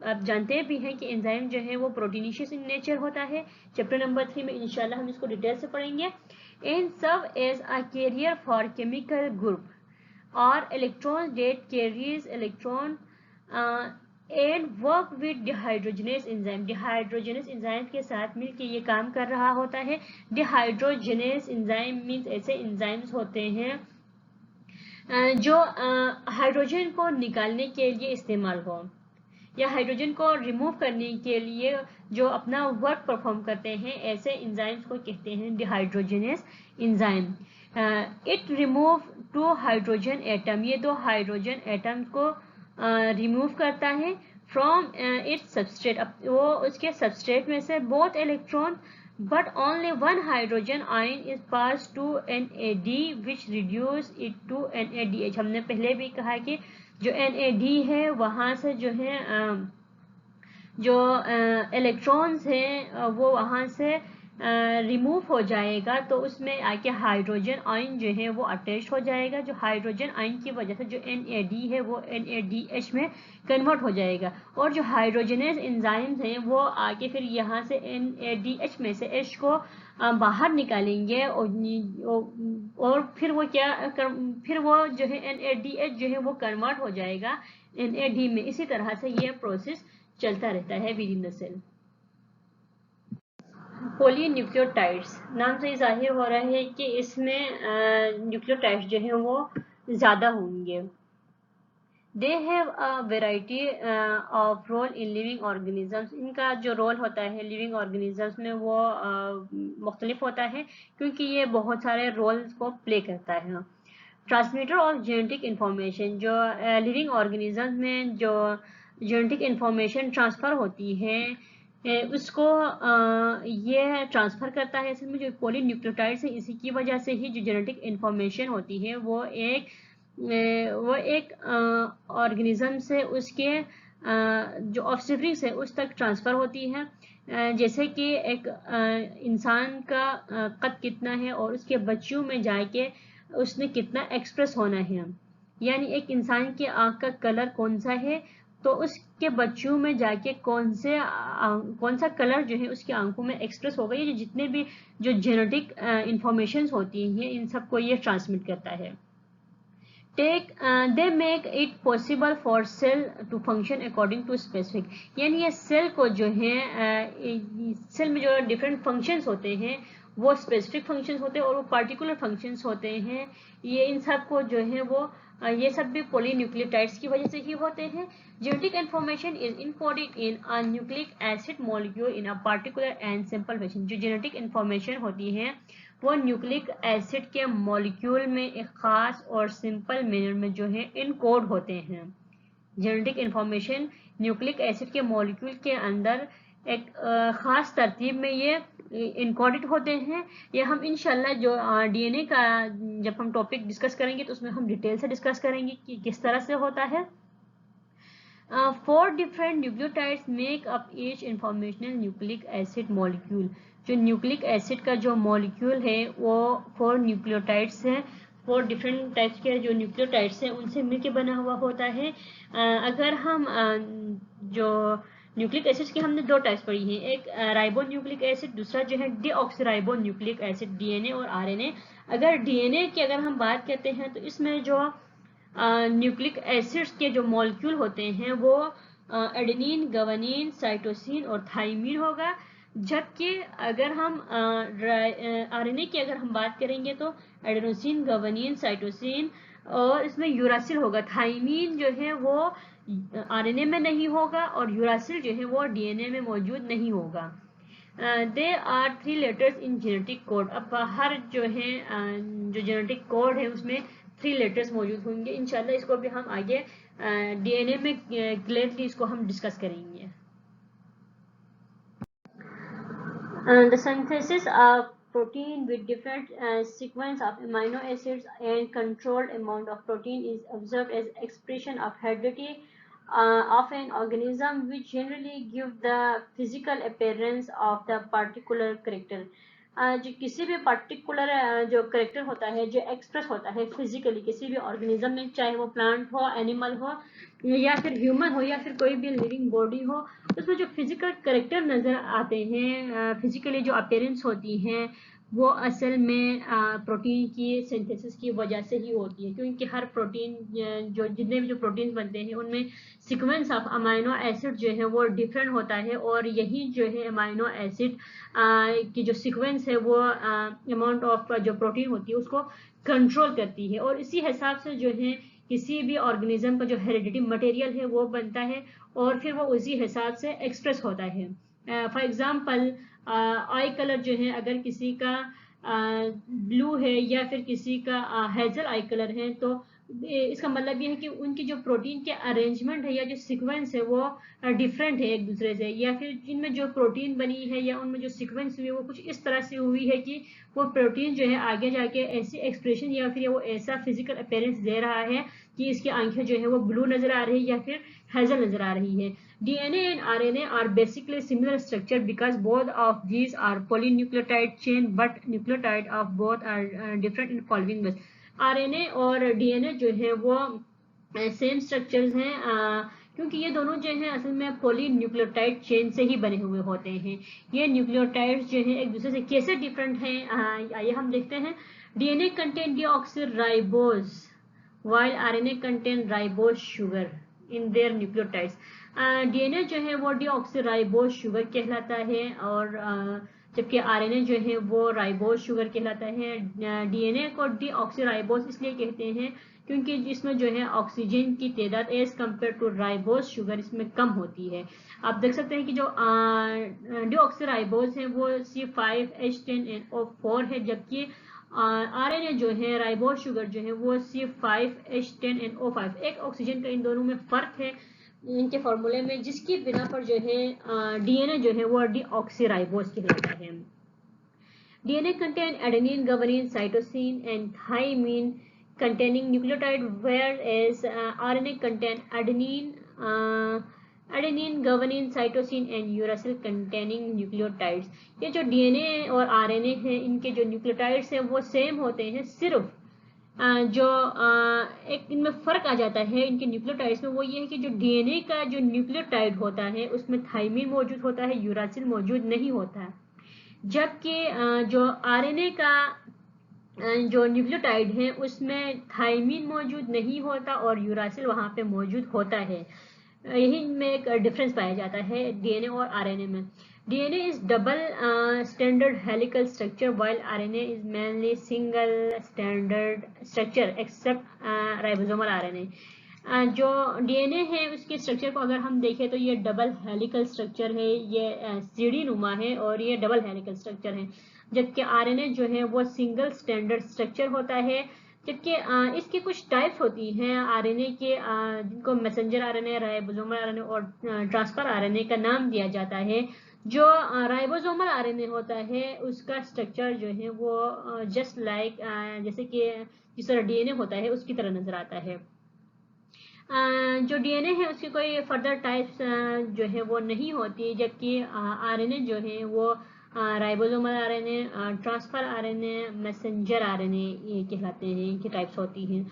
[SPEAKER 1] आप जानते भी हैं कि एंजाइम जो है वो प्रोटीनिशियस इन नेचर होता है। चैप्टर नंबर 3 में इंशाल्लाह हम इसको डिटेल से पढ़ेंगे। And serve as a carrier for chemical group और electron that carries electron and work with dehydrogenase enzyme. Dehydrogenase enzyme के साथ मिलकर ये काम कर रहा होता है। डिहाइड्रोजनेस एंजाइम मीन्स ऐसे एंजाइम्स होते हैं जो हाइड्रोजन को निकालने के लिए इस्तेमाल हो या हाइड्रोजन को रिमूव करने के लिए जो अपना वर्क परफॉर्म करते हैं, ऐसे एंजाइम्स को कहते हैं dehydrogenase enzyme. It remove 2 hydrogen atom. ये 2 हाइड्रोजन एटम को रिमूव करता है फ्रॉम इट्स सबस्ट्रेट। अब वो उसके सबस्ट्रेट में से both electron but only one hydrogen ion is passed to NAD which reduce it to NADH। हमने पहले भी कहा कि जो NAD है वहाँ से जो है जो इलेक्ट्रॉन्स हैं वो वहाँ से रिमूव हो जाएगा, तो उसमें आके हाइड्रोजन आयन जो है वो अटैच हो जाएगा। जो हाइड्रोजन आयन की वजह से जो NAD है वो NADH में कन्वर्ट हो जाएगा, और जो हाइड्रोजनेस एंजाइम्स हैं वो आके फिर यहाँ से NADH में से H को बाहर निकालेंगे और फिर वो फिर वो जो है NADH जो है वो कन्वर्ट हो जाएगा NAD में। इसी तरह से ये प्रोसेस चलता रहता है within the cell. Polynucleotides नाम से जाहिर हो रहा है कि इसमें न्यूक्लियोटाइड्स जो है वो ज़्यादा होंगे। They have a variety of role in living organisms. इनका जो रोल होता है लिविंग ऑर्गेनिजम्स में वो मुख्तलिफ होता है, क्योंकि ये बहुत सारे रोल्स को प्ले करता है। ट्रांसमीटर ऑफ जेनेटिक इंफॉर्मेशन, जो लिविंग ऑर्गेनिजम्स में जो जेनेटिक इंफॉर्मेशन ट्रांसफ़र होती है उसको ये ट्रांसफ़र करता है। असल में जो पॉलीन्यूक्लियोटाइड्स है इसी की वजह से ही जो जेनेटिक इंफॉर्मेशन होती है वो एक ऑर्गेनिज्म से उसके जो ऑफस्प्रिंग है उस तक ट्रांसफ़र होती है। जैसे कि एक इंसान का कद कितना है और उसके बच्चों में जाके उसने कितना एक्सप्रेस होना है, यानी एक इंसान की आँख का कलर कौन सा है तो उसके बच्चों में जाके कौन सा कलर जो है उसकी आंखों में एक्सप्रेस होगा। ये जितने भी जो जेनेटिक इंफॉर्मेशन होती हैं इन सबको ये ट्रांसमिट करता है। They make it possible for cell to function according to specific, यानी ये सेल को जो है सेल में जो डिफरेंट फंक्शंस होते हैं वो स्पेसिफिक फंक्शंस होते हैं और वो पार्टिकुलर फंक्शंस होते हैं। ये इन सब को जो है वो ये सब भी पॉलीन्यूक्लियोटाइड्स की वजह से ही होते हैं। Genetic information is encoded in a nucleic acid molecule in a particular and simple fashion. जो जेनेटिक इंफॉर्मेशन होती है वो न्यूक्लिक एसिड के मॉलिक्यूल में एक ख़ास और सिंपल मैनर में जो है इनकोड होते हैं। जेनेटिक इंफॉर्मेशन न्यूक्लिक एसिड के मॉलिक्यूल के अंदर एक ख़ास तरतीब में ये इनकोडेड होते हैं। ये हम इंशाल्लाह जो DNA का जब हम टॉपिक डिस्कस करेंगे तो उसमें हम डिटेल से डिस्कस करेंगे कि किस तरह से होता है। 4 different nucleotides make up each informational nucleic acid molecule. जो न्यूक्लिक एसिड का जो मॉलिक्यूल है वो 4 न्यूक्लियोटाइड्स हैं। 4 डिफरेंट टाइप्स के जो न्यूक्लियोटाइड्स हैं उनसे मिलकर बना हुआ होता है। अगर हम जो न्यूक्लिक एसिड्स की हमने 2 टाइप्स पढ़ी हैं, एक राइबो न्यूक्लिक एसिड, दूसरा जो है डीऑक्सीराइबो न्यूक्लिक एसिड, DNA और RNA। अगर DNA की अगर हम बात करते हैं तो इसमें जो न्यूक्लिक एसिड्स के जो मॉलिक्यूल होते हैं वो एडेनिन, गुआनिन, साइटोसिन और थाइमिन होगा। जबकि अगर हम आरएनए की अगर हम बात करेंगे तो एडेनोसिन, गुआनिन, साइटोसिन और इसमें यूरासिल होगा। थाइमिन जो है वो आरएनए में नहीं होगा और यूरासिल जो है वो डीएनए में मौजूद नहीं होगा। They are 3 letters in genetic code. अब हर जो है जो जेनेटिक कोड है उसमें 3 लेटर्स मौजूद होंगे। इंशाल्लाह इसको भी हम आगे डीएनए में क्लियरली इसको हम डिस्कस करेंगे। The synthesis of protein with different sequence of amino acids and controlled amount of protein is observed as expression of heredity of an organism, which generally give the physical appearance of the particular character. जो किसी भी particular जो character होता है जो express होता है physically किसी भी ऑर्गेनिज्म में, चाहे वो प्लांट हो, एनिमल हो या फिर ह्यूमन हो या फिर कोई भी लिविंग बॉडी हो, तो उसमें जो फिजिकल करेक्टर नज़र आते हैं, फिजिकली जो अपीयरेंस होती हैं, वो असल में प्रोटीन की सिंथेसिस की वजह से ही होती है। क्योंकि हर प्रोटीन जो जितने भी जो प्रोटीन बनते हैं उनमें सीक्वेंस ऑफ अमाइनो एसिड जो है वो डिफरेंट होता है और यही जो है अमाइनो एसिड की जो सीक्वेंस है वो अमाउंट ऑफ जो प्रोटीन होती है उसको कंट्रोल करती है और इसी हिसाब से जो है किसी भी ऑर्गेनिज्म का जो हेरिडिटी मटेरियल है वो बनता है और फिर वो उसी हिसाब से एक्सप्रेस होता है। फॉर एग्जांपल आई कलर जो है अगर किसी का ब्लू है या फिर किसी का हेजल आई कलर है तो इसका मतलब ये है कि उनकी जो प्रोटीन के अरेंजमेंट है या जो सीक्वेंस है वो डिफरेंट है एक दूसरे से, या फिर जिनमें जो प्रोटीन बनी है या उनमें जो सीक्वेंस हुई है वो कुछ इस तरह से हुई है कि वो प्रोटीन जो है आगे जाके ऐसी एक्सप्रेशन या फिर वो ऐसा फिजिकल अपीयरेंस दे रहा है कि इसकी आंखें जो है वो ब्लू नजर आ रही है या फिर हेजल नजर आ रही है। DNA and RNA are basically similar structure because both of these are polynucleotide chain, but nucleotide of both are different in following ways. RNA और DNA जो है वो सेम स्ट्रक्चर्स हैं क्योंकि ये दोनों जो है असल में पॉलीन्यूक्लियोटाइड चेन से ही बने हुए होते हैं। ये न्यूक्लियोटाइड्स जो है एक दूसरे से कैसे डिफरेंट हैं, आइए हम देखते हैं। DNA contain deoxyriboz while RNA contain ribose sugar in their nucleotides. DNA जो है वो डीऑक्सीराइबोज शुगर कहलाता है और जबकि आरएनए जो है वो राइबोज शुगर कहलाता है। डीएनए को डीऑक्सीराइबोज इसलिए कहते हैं क्योंकि इसमें जो है ऑक्सीजन की तादाद as compare to ribose sugar इसमें कम होती है। आप देख सकते हैं कि जो डीऑक्सीराइबोज है वो C5H10NO4 है, जबकि आरएनए जो है राइबोज शुगर जो है वो C5H10NO5। एक ऑक्सीजन का इन दोनों में फर्क है इनके फॉर्मूले में, जिसकी बिना पर जो है डीएनए जो है वो डीऑक्सीराइबोज कहलाता है। DNA contain adenine, guanine, cytosine and thymine containing nucleotide, whereas RNA contain adenine, guanine, cytosine and uracil containing nucleotides. ये जो डीएनए और आरएनए है इनके जो न्यूक्लियोटाइड्स हैं वो सेम होते हैं, सिर्फ जो एक इनमें फर्क आ जाता है इनके न्यूक्लियोटाइड्स में, वो ये है कि जो डीएनए का जो न्यूक्लियोटाइड होता है उसमें थाइमिन मौजूद होता है, यूरासिल मौजूद नहीं होता है। जबकि जो आरएनए का जो न्यूक्लियोटाइड है उसमें थाइमिन मौजूद नहीं होता और यूरासिल वहाँ पे मौजूद होता है। यही में एक डिफरेंस पाया जाता है डीएनए और आरएनए में। DNA is double standard helical structure while RNA is mainly single standard structure except ribosomal RNA. जो डीएनए है उसके स्ट्रक्चर को अगर हम देखें तो ये डबल हेलिकल स्ट्रक्चर है, ये सीढ़ी नुमा है और ये डबल हेलिकल स्ट्रक्चर है। जबकि आरएनए जो है वो सिंगल स्टैंडर्ड स्ट्रक्चर होता है। जबकि इसकी कुछ टाइप्स होती हैं आरएनए के, जिनको मैसेंजर आरएनए, राइबोसोमल आरएनए और ट्रांसफर आरएनए का नाम दिया जाता है। जो राइबोसोमल आरएनए होता है उसका स्ट्रक्चर जो है वो जस्ट लाइक जैसे कि जिस तरह डीएनए होता है उसकी तरह नजर आता है। जो डीएनए है उसकी कोई फर्दर टाइप्स जो है वो नहीं होती, जबकि आरएनए जो है वो ribosomal RNA, transfer RNA, messenger RNA ये कहलाते हैं, इनकी टाइप्स होती हैं।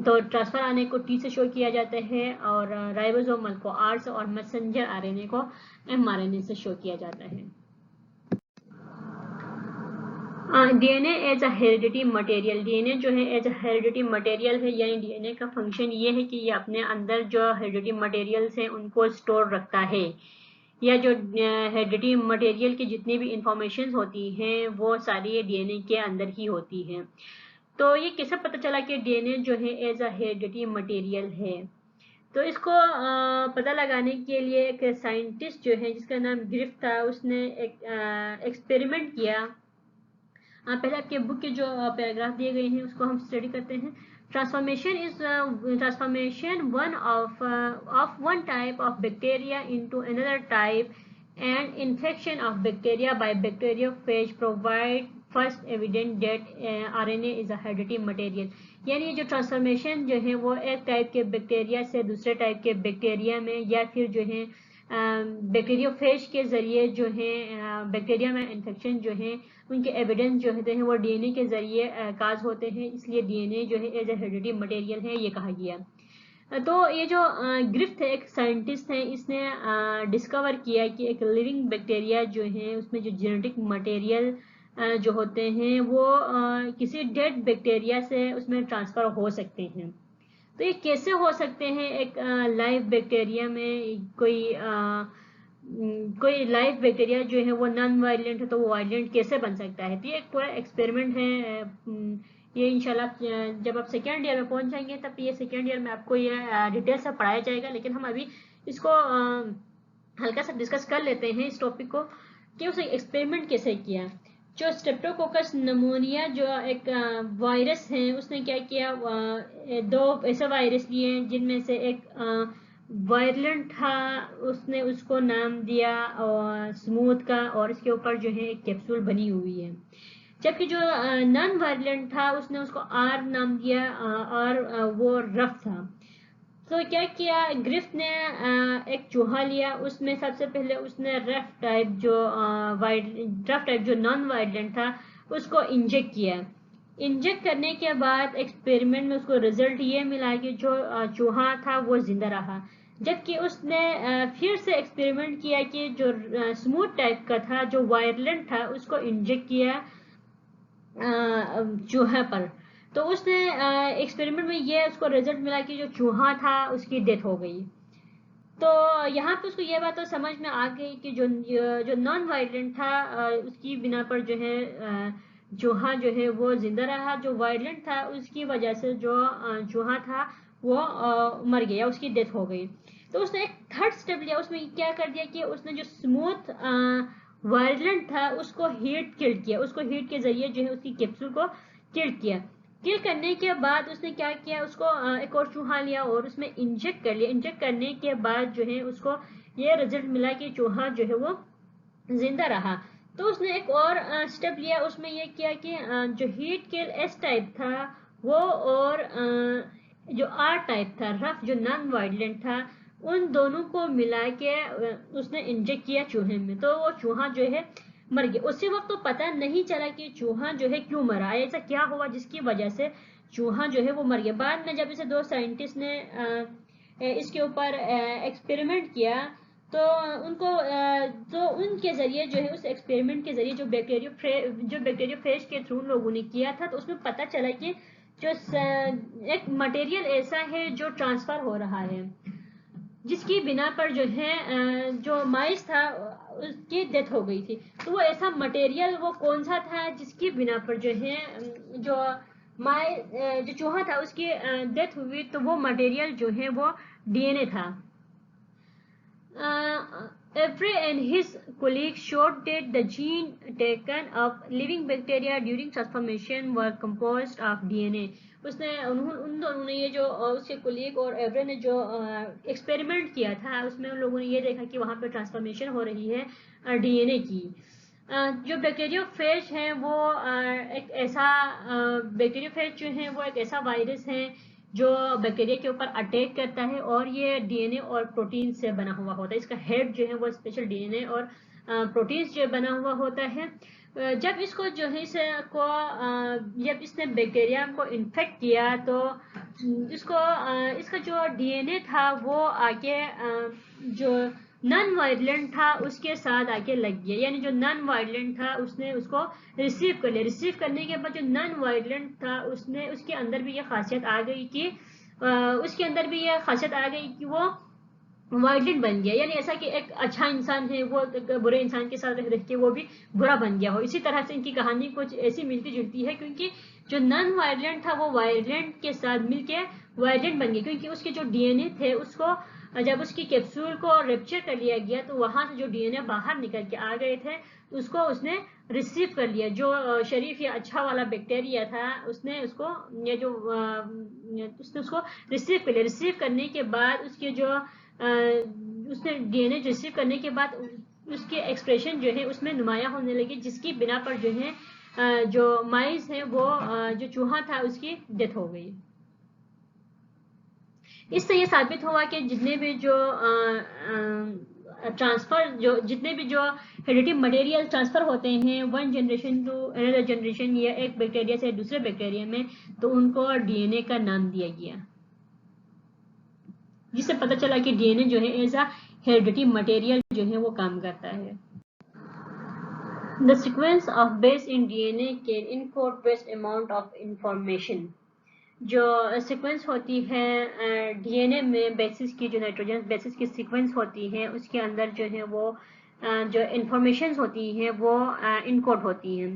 [SPEAKER 1] तो ट्रांसफर आरएनए को टी से शो किया जाता है और राइबोसोमल को आर से और मैसेंजर आरएनए को एमआरएनए से शो किया जाता है। DNA as a heredity material, DNA जो है एज अ हेरिडिटी मटेरियल है, यानी डीएनए का फंक्शन ये है कि ये अपने अंदर जो हेरिडिटी मटेरियल्स हैं उनको स्टोर रखता है, या जो हेरिडिटी मटेरियल की जितनी भी इंफॉर्मेशन होती हैं वो सारी डीएनए के अंदर ही होती हैं। तो ये कैसे पता चला कि डीएनए जो है एज अ हेरिडिटी मटेरियल है? तो इसको पता लगाने के लिए एक साइंटिस्ट जो है जिसका नाम ग्रिफ्थ था, उसने एक एक्सपेरिमेंट किया। पहले आपके बुक के जो पैराग्राफ दिए गए हैं उसको हम स्टडी करते हैं। Transformation one of one type of bacteria into another type and infection of bacteria by bacteriophage provide first evident that RNA is a heredity material. यानी जो ट्रांसफॉर्मेशन जो है वो एक टाइप के बैक्टीरिया से दूसरे टाइप के बैक्टीरिया में, या फिर जो है बैक्टीरियोफेज के जरिए जो है बैक्टीरिया में इन्फेक्शन जो है उनके एविडेंस जो होते हैं वो डीएनए के जरिए काज होते हैं, इसलिए डीएनए जो है एज ए हेरिडिटी मटेरियल है, ये कहा गया। तो ये जो ग्रिफ्थ है, एक साइंटिस्ट है, इसने डिस्कवर किया कि एक लिविंग बैक्टीरिया जो है उसमें जो जेनेटिक मटेरियल जो होते हैं वो किसी डेड बैक्टीरिया से उसमें ट्रांसफर हो सकते हैं। तो ये कैसे हो सकते हैं? एक लाइव बैक्टीरिया में कोई लाइव बैक्टीरिया जो है वो नॉन वायलेंट है, तो वो वायलेंट कैसे बन सकता है? तो ये एक पूरा एक्सपेरिमेंट है। ये इंशाल्लाह जब आप सेकेंड ईयर में पहुंच जाएंगे तब ये सेकेंड ईयर में आपको ये डिटेल से पढ़ाया जाएगा, लेकिन हम अभी इसको हल्का सा डिस्कस कर लेते हैं इस टॉपिक को कि उसे एक्सपेरिमेंट कैसे किया। जो स्ट्रेप्टोकोकस नमोनिया जो एक वायरस है, उसने क्या किया, दो ऐसे वायरस लिए जिनमें से एक वायलेंट था, उसने उसको नाम दिया स्मूथ का, और इसके ऊपर जो है एक कैप्सूल बनी हुई है। जबकि जो नॉन वायलेंट था उसने उसको आर नाम दिया, और वो रफ था। तो क्या किया ग्रिफ्थ ने, एक चूहा लिया, उसमें सबसे पहले उसने रफ टाइप जो नॉन वायलेंट था उसको इंजेक्ट किया। इंजेक्ट करने के बाद एक्सपेरिमेंट में उसको रिजल्ट ये मिला कि जो चूहा था वो जिंदा रहा। जबकि उसने फिर से एक्सपेरिमेंट किया कि जो स्मूथ टाइप का था जो वायलेंट था उसको इंजेक्ट किया चूहा पर। तो उसने एक्सपेरिमेंट में ये उसको रिजल्ट मिला कि जो चूहा था उसकी डेथ हो गई। तो यहाँ पे उसको ये बात तो समझ में आ गई कि जो नॉन वायलेंट था उसकी बिना पर जो है चूहा जो है वो जिंदा रहा, जो वायलेंट था उसकी वजह से जो चूहा था वो मर गया, उसकी डेथ हो गई। तो उसने एक थर्ड स्टेप लिया, उसमें क्या कर दिया कि उसने जो स्मूथ वायलेंट था उसको हीट किल किया, उसको हीट के जरिए जो है उसकी कैप्सूल को किल किया। किल करने के बाद उसने क्या किया, उसको एक और चूहा लिया और उसमें इंजेक्ट कर लिया। इंजेक्ट करने के बाद जो है उसको ये रिजल्ट मिला कि चूहा जो है वो जिंदा रहा। तो उसने एक और स्टेप लिया, उसमें ये किया कि जो हीट किल एस टाइप था वो, और जो आर टाइप था रफ जो नॉन वायलेंट था, उन दोनों को मिला के उसने इंजेक्ट किया चूहे में, तो वो चूहा जो है मर गया। उसी वक्त तो पता नहीं चला कि चूहा जो है क्यों मरा, ऐसा क्या हुआ जिसकी वजह से चूहा जो है वो मर गया। बाद में जब इसे दो साइंटिस्ट ने इसके ऊपर एक्सपेरिमेंट किया तो उनको तो उनके जरिए जो है उस एक्सपेरिमेंट के जरिए जो बैक्टीरियोफेज के थ्रू लोगों ने किया था, तो उसमें पता चला कि जो एक मटेरियल ऐसा है जो ट्रांसफर हो रहा है, जिसकी बिना पर जो है जो माइस था उसकी डेथ हो गई थी। तो वो ऐसा मटेरियल वो कौन सा था जिसकी बिना पर जो है जो जो चूहा था उसकी डेथ हुई, तो वो मटेरियल जो है वो डीएनए था। Avery and his colleagues showed that the gene taken of living bacteria during transformation were composed of DNA. उन दोनों ने ये जो उसके कोलीग और एवरे ने जो एक्सपेरिमेंट किया था उसमें उन लोगों ने ये देखा कि वहाँ पे ट्रांसफॉर्मेशन हो रही है डीएनए की। जो बैक्टीरियोफेज है वो एक ऐसा बैक्टीरियोफेज जो है वो एक ऐसा वायरस है जो बैक्टीरिया के ऊपर अटैक करता है, और ये डीएनए और प्रोटीन से बना हुआ होता है। इसका हेड जो है वो स्पेशल डीएनए और प्रोटीन से बना हुआ होता है। जब इसको जो है जब इसने बैक्टीरिया को इन्फेक्ट किया तो इसका जो डीएनए था वो आगे जो नॉन वायलेंट था उसके साथ आके लग गया, यानी जो नॉन वायलेंट था उसने उसको रिसीव कर लिया। रिसीव करने के बाद जो नॉन वायलेंट था उसने उसके अंदर भी ये खासियत आ गई कि उसके अंदर भी ये खासियत आ गई कि वो वायलेंट बन गया, यानी ऐसा कि एक अच्छा इंसान है वो बुरे इंसान के साथ रह के वो भी बुरा बन गया हो। इसी तरह से इनकी कहानी कुछ ऐसी मिलती जुलती है, क्योंकि जो नॉन वायलेंट था वो वायलेंट के साथ मिलके वायलेंट बन गया, क्योंकि उसके जो डीएनए थे उसको जब उसकी कैप्सूल को रेप्चर कर लिया गया तो वहां से जो डीएनए बाहर निकल के आ गए थे उसको उसने रिसीव कर लिया। जो शरीफ या अच्छा वाला बैक्टीरिया था उसने उसको ये जो उसने उसको रिसीव कर लिया। रिसीव करने के बाद उसके जो उसने डीएनए रिसीव करने के बाद उसके एक्सप्रेशन जो है उसमें नुमाया होने लगी, जिसकी बिना पर जो है जो माइस है वो जो चूहा था उसकी डेथ हो गई। इससे ये साबित हुआ कि जितने भी जो ट्रांसफर जो जितने भी जो हेरिडिटी मटेरियल ट्रांसफर होते हैं one generation to another generation या एक बैक्टीरिया से दूसरे बैक्टीरिया में, तो उनको डीएनए का नाम दिया गया, जिससे पता चला कि डीएनए जो है एज अ हेरिडिटी मटेरियल जो है वो काम करता है। The sequence of base in DNA can encode vast amount of information। जो सीक्वेंस होती है डीएनए में बेसिस की, जो नाइट्रोजन बेसिस की सीक्वेंस होती है उसके अंदर जो है वो जो इंफॉर्मेशन होती है वो इनकोड होती हैं।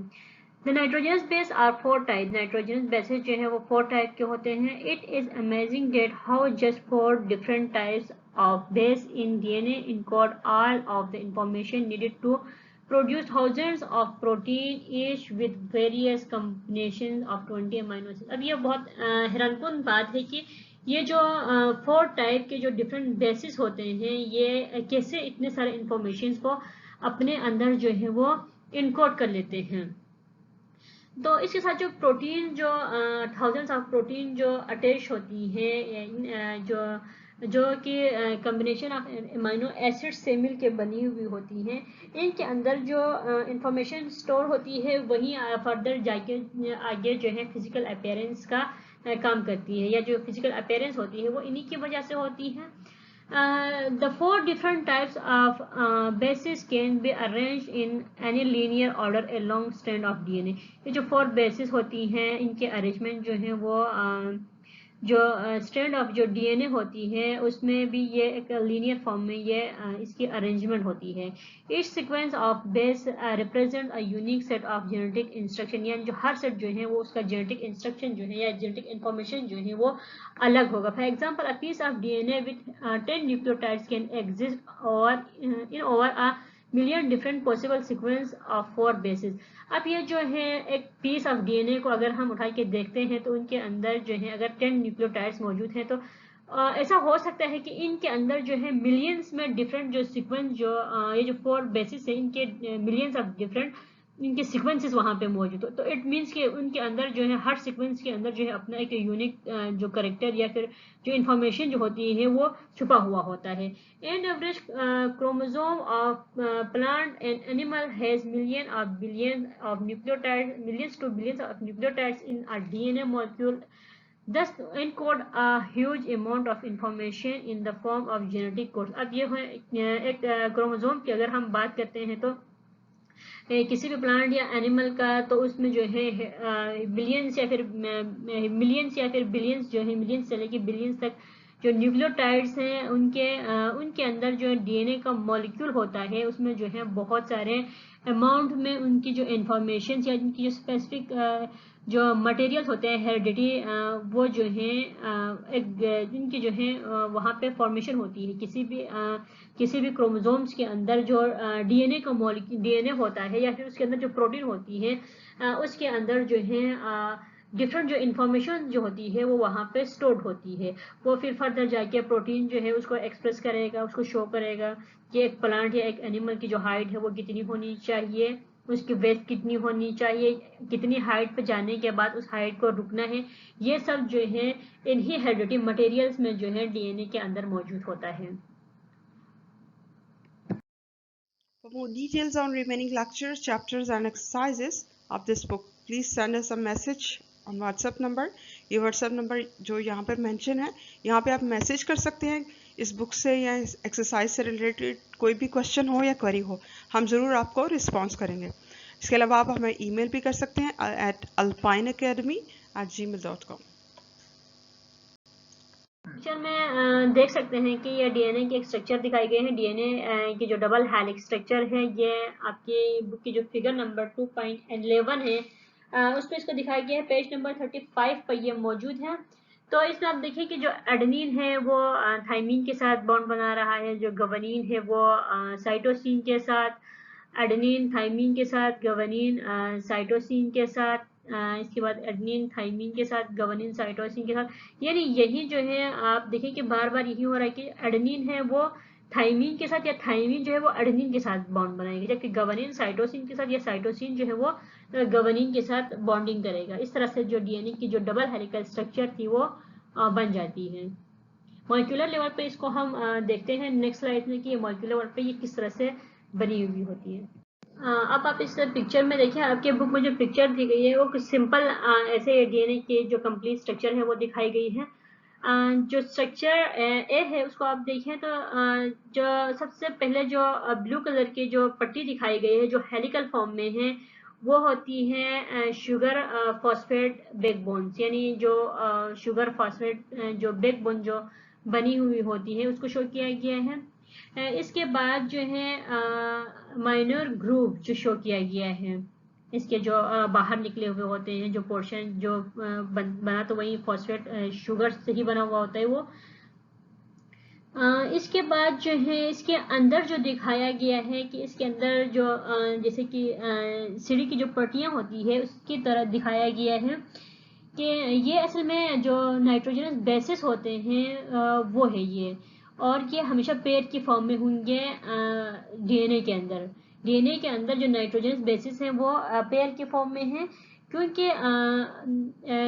[SPEAKER 1] The nitrogenous base are 4 type. Nitrogenous bases जो है वो 4 टाइप के होते हैं। It is amazing that how just 4 different types of base in DNA encode all of the information needed to produce thousands of protein each with various combinations of 20 amino acids। अब ये बहुत हैरानकुन बात है कि ये जो 4 टाइप के जो डिफरेंट बेसिस होते हैं ये कैसे इतने सारे इंफॉर्मेशन को अपने अंदर जो है वो इनकोड कर लेते हैं। तो इसके साथ जो प्रोटीन जो थाउजेंड्स ऑफ प्रोटीन जो अटैच होती है जो कि कम्बिनेशन ऑफ अमीनो एसिड से मिल के बनी हुई होती हैं, इनके अंदर जो इंफॉर्मेशन स्टोर होती है वही फर्दर जाके आगे जो है फिजिकल अपीयरेंस का काम करती है, या जो फिजिकल अपीयरेंस होती है वो इन्हीं की वजह से होती है। The 4 different types of bases can be arranged in any linear order along strand of DNA। ये जो 4 bases होती हैं इनके अरेंजमेंट जो है वो जो स्ट्रैंड ऑफ जो डीएनए होती है उसमें भी ये एक लीनियर फॉर्म में ये इसकी अरेंजमेंट होती है। Each sequence of base represent a unique set of genetic instruction, यानी जो हर सेट जो है वो उसका जेनेटिक इंस्ट्रक्शन जो है या जेनेटिक इंफॉर्मेशन जो है वो अलग होगा। For example a piece of DNA with 10 nucleotides can exist और in over a million different possible sequence of 4 bases. अब ये जो है एक पीस ऑफ डीएनए को अगर हम उठा के देखते हैं तो उनके अंदर जो है अगर 10 न्यूक्लियोटाइड्स मौजूद हैं तो ऐसा हो सकता है कि इनके अंदर जो है मिलियंस में डिफरेंट जो सीक्वेंस जो ये जो 4 बेसिस है इनके मिलियंस ऑफ डिफरेंट इनके सीक्वेंसेस वहां पे मौजूद हो। तो इट मीन्स कि उनके अंदर जो है हर सीक्वेंस के अंदर जो है अपना एक यूनिक जो करेक्टर या फिर जो इन्फॉर्मेशन जो होती है वो छुपा हुआ होता है। An average chromosome of plant and animal has million of billion of nucleotide millions to billions of nucleotides in a DNA molecule, thus encode a huge amount of information in the form of genetic codes। अब ये है एक chromosome की अगर हम बात करते हैं तो किसी भी प्लांट या एनिमल का तो उसमें जो है बिलियंस या फिर मिलियंस या फिर बिलियंस जो है मिलियंस से लेकर बिलियंस तक जो न्यूक्लियोटाइड्स हैं उनके अंदर जो डीएनए का मॉलिक्यूल होता है उसमें जो है बहुत सारे अमाउंट में उनकी जो इंफॉर्मेशन या उनकी जो स्पेसिफिक जो मटेरियल्स होते हैं हेरिडिटी वो जो है एक जिनकी जो है वहाँ पे फॉर्मेशन होती है किसी भी क्रोमोसोम्स के अंदर जो डीएनए का मॉलिक्यूल डीएनए होता है या फिर उसके अंदर जो प्रोटीन होती है उसके अंदर जो है डिफरेंट जो इन्फॉर्मेशन जो होती है वो वहाँ पे स्टोर्ड होती है। वो फिर फर्दर जाके प्रोटीन जो है उसको एक्सप्रेस करेगा, उसको शो करेगा कि एक प्लांट या एक एनिमल की जो हाइट है वो कितनी होनी चाहिए, उसकी वेट कितनी होनी चाहिए, कितनी हाइट पे जाने के बाद उस हाइट को रुकना है। ये सब जो है इन्हीं हेरिडिटी मटेरियल्स में जो है डीएनए के अंदर मौजूद होता है।
[SPEAKER 3] For more details on remaining lectures, chapters and exercises of this book, please send us a message on WhatsApp number। ये WhatsApp number जो यहाँ पर mention है, यहाँ पे आप मैसेज कर सकते हैं इस बुक से या इस एक्सरसाइज से रिलेटेड कोई भी क्वेश्चन हो या क्वेरी हो, हम ज़रूर आपको रिस्पॉन्स करेंगे। इसके अलावा आप हमें ईमेल भी कर सकते हैं alpineacademy@gmail.com।
[SPEAKER 1] पिक्चर में देख सकते हैं कि ये डीएनए के एक स्ट्रक्चर दिखाए गए हैं। डीएनए की जो डबल हेलिक्स स्ट्रक्चर है, ये आपकी बुक की जो फिगर नंबर 2.11 है उसमें इसको दिखाया गया है। पेज नंबर 35 पर ये मौजूद है। तो इसमें आप देखिए कि जो एडेनिन है वो थाइमिन के साथ बॉन्ड बना रहा है, जो गवानीन है वो साइटोसिन के साथ, एडेनिन थाइमिन के साथ, गवानीन साइटोसिन के साथ, इसके बाद एडेनिन थाइमिन के साथ, गवानीन साइटोसिन के साथ। यानी यही जो है आप देखिए कि बार बार यही हो रहा है कि एडेनिन है वो थाइमिन के साथ या थाइमिन जो है वो एडेनिन के साथ बॉन्ड बनाएगी, जबकि गवानीन साइटोसिन के साथ या साइटोसिन जो है वो गवानीन के साथ बॉन्डिंग करेगा। इस तरह से जो डीएनए की जो डबल हेलिकल स्ट्रक्चर थी वो बन जाती है। मॉलिक्यूलर लेवल पे इसको हम देखते हैं नेक्स्ट स्लाइड में कि ये मॉलिक्यूलर लेवल पे ये किस तरह से बनी हुई होती है। अब आप इस पिक्चर में देखिए, आपके बुक में जो पिक्चर दी गई है वो सिंपल ऐसे डीएनए के जो कंप्लीट स्ट्रक्चर है वो दिखाई गई है। जो स्ट्रक्चर ए है उसको आप देखें तो जो सबसे पहले जो ब्लू कलर की जो पट्टी दिखाई गई है जो हेलिकल फॉर्म में है वो होती है शुगर फॉस्फेट बैकबोन्स, यानी जो शुगर फॉस्फेट जो बैकबोन जो बनी हुई होती है उसको शो किया गया है। इसके बाद जो है माइनर ग्रूव जो शो किया गया है, इसके जो बाहर निकले हुए होते हैं जो पोर्शन जो बना तो वही फॉस्फेट शुगर से ही बना हुआ होता है वो। इसके बाद जो है इसके अंदर जो दिखाया गया है कि इसके अंदर जो जैसे कि सीढ़ी की जो पट्टियां होती है उसकी तरह दिखाया गया है कि ये असल में जो नाइट्रोजनस बेसिस होते हैं वो है ये, और ये हमेशा पेयर की फॉर्म में होंगे। डीएनए के अंदर जो नाइट्रोजनस बेसिस हैं वो पेयर की फॉर्म में है, क्योंकि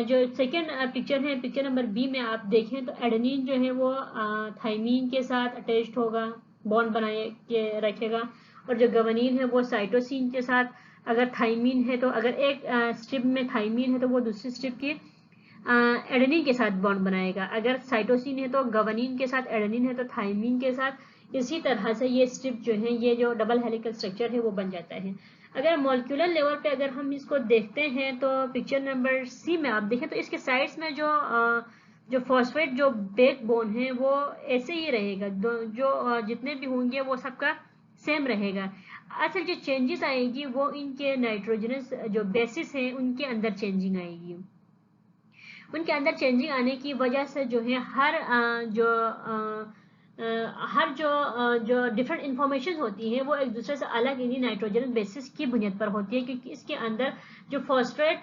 [SPEAKER 1] जो सेकेंड पिक्चर है, पिक्चर नंबर बी में आप देखें तो एडेनिन जो है वो थाइमीन के साथ अटैच्ड होगा, बॉन्ड बनाए के रखेगा, और जो गवानीन है वो साइटोसिन के साथ। अगर थाइमीन है तो अगर एक स्ट्रिप में थाइमीन है तो वो दूसरी स्ट्रिप की एडेनिन के साथ बॉन्ड बनाएगा। अगर साइटोसिन है तो गवानीन के साथ, एडेनिन है तो थाइमीन के साथ। इसी तरह से ये स्ट्रिप जो है, ये जो डबल हेलिकल स्ट्रक्चर है वो बन जाता है। अगर मॉलिक्यूलर लेवल पे अगर हम इसको देखते हैं तो पिक्चर नंबर सी में आप देखें तो इसके साइड्स में जो फॉस्फेट जो बैकबोन है वो ऐसे ही रहेगा, जो जितने भी होंगे वो सबका सेम रहेगा। असल जो चेंजेस आएगी वो इनके नाइट्रोजनस जो बेसिस हैं उनके अंदर चेंजिंग आएगी। उनके अंदर चेंजिंग आने की वजह से जो है हर जो डिफरेंट इंफॉर्मेशन होती है वो एक दूसरे से अलग इन्हीं नाइट्रोजन बेसिस की बुनियाद पर होती है, क्योंकि इसके अंदर जो फॉस्फेट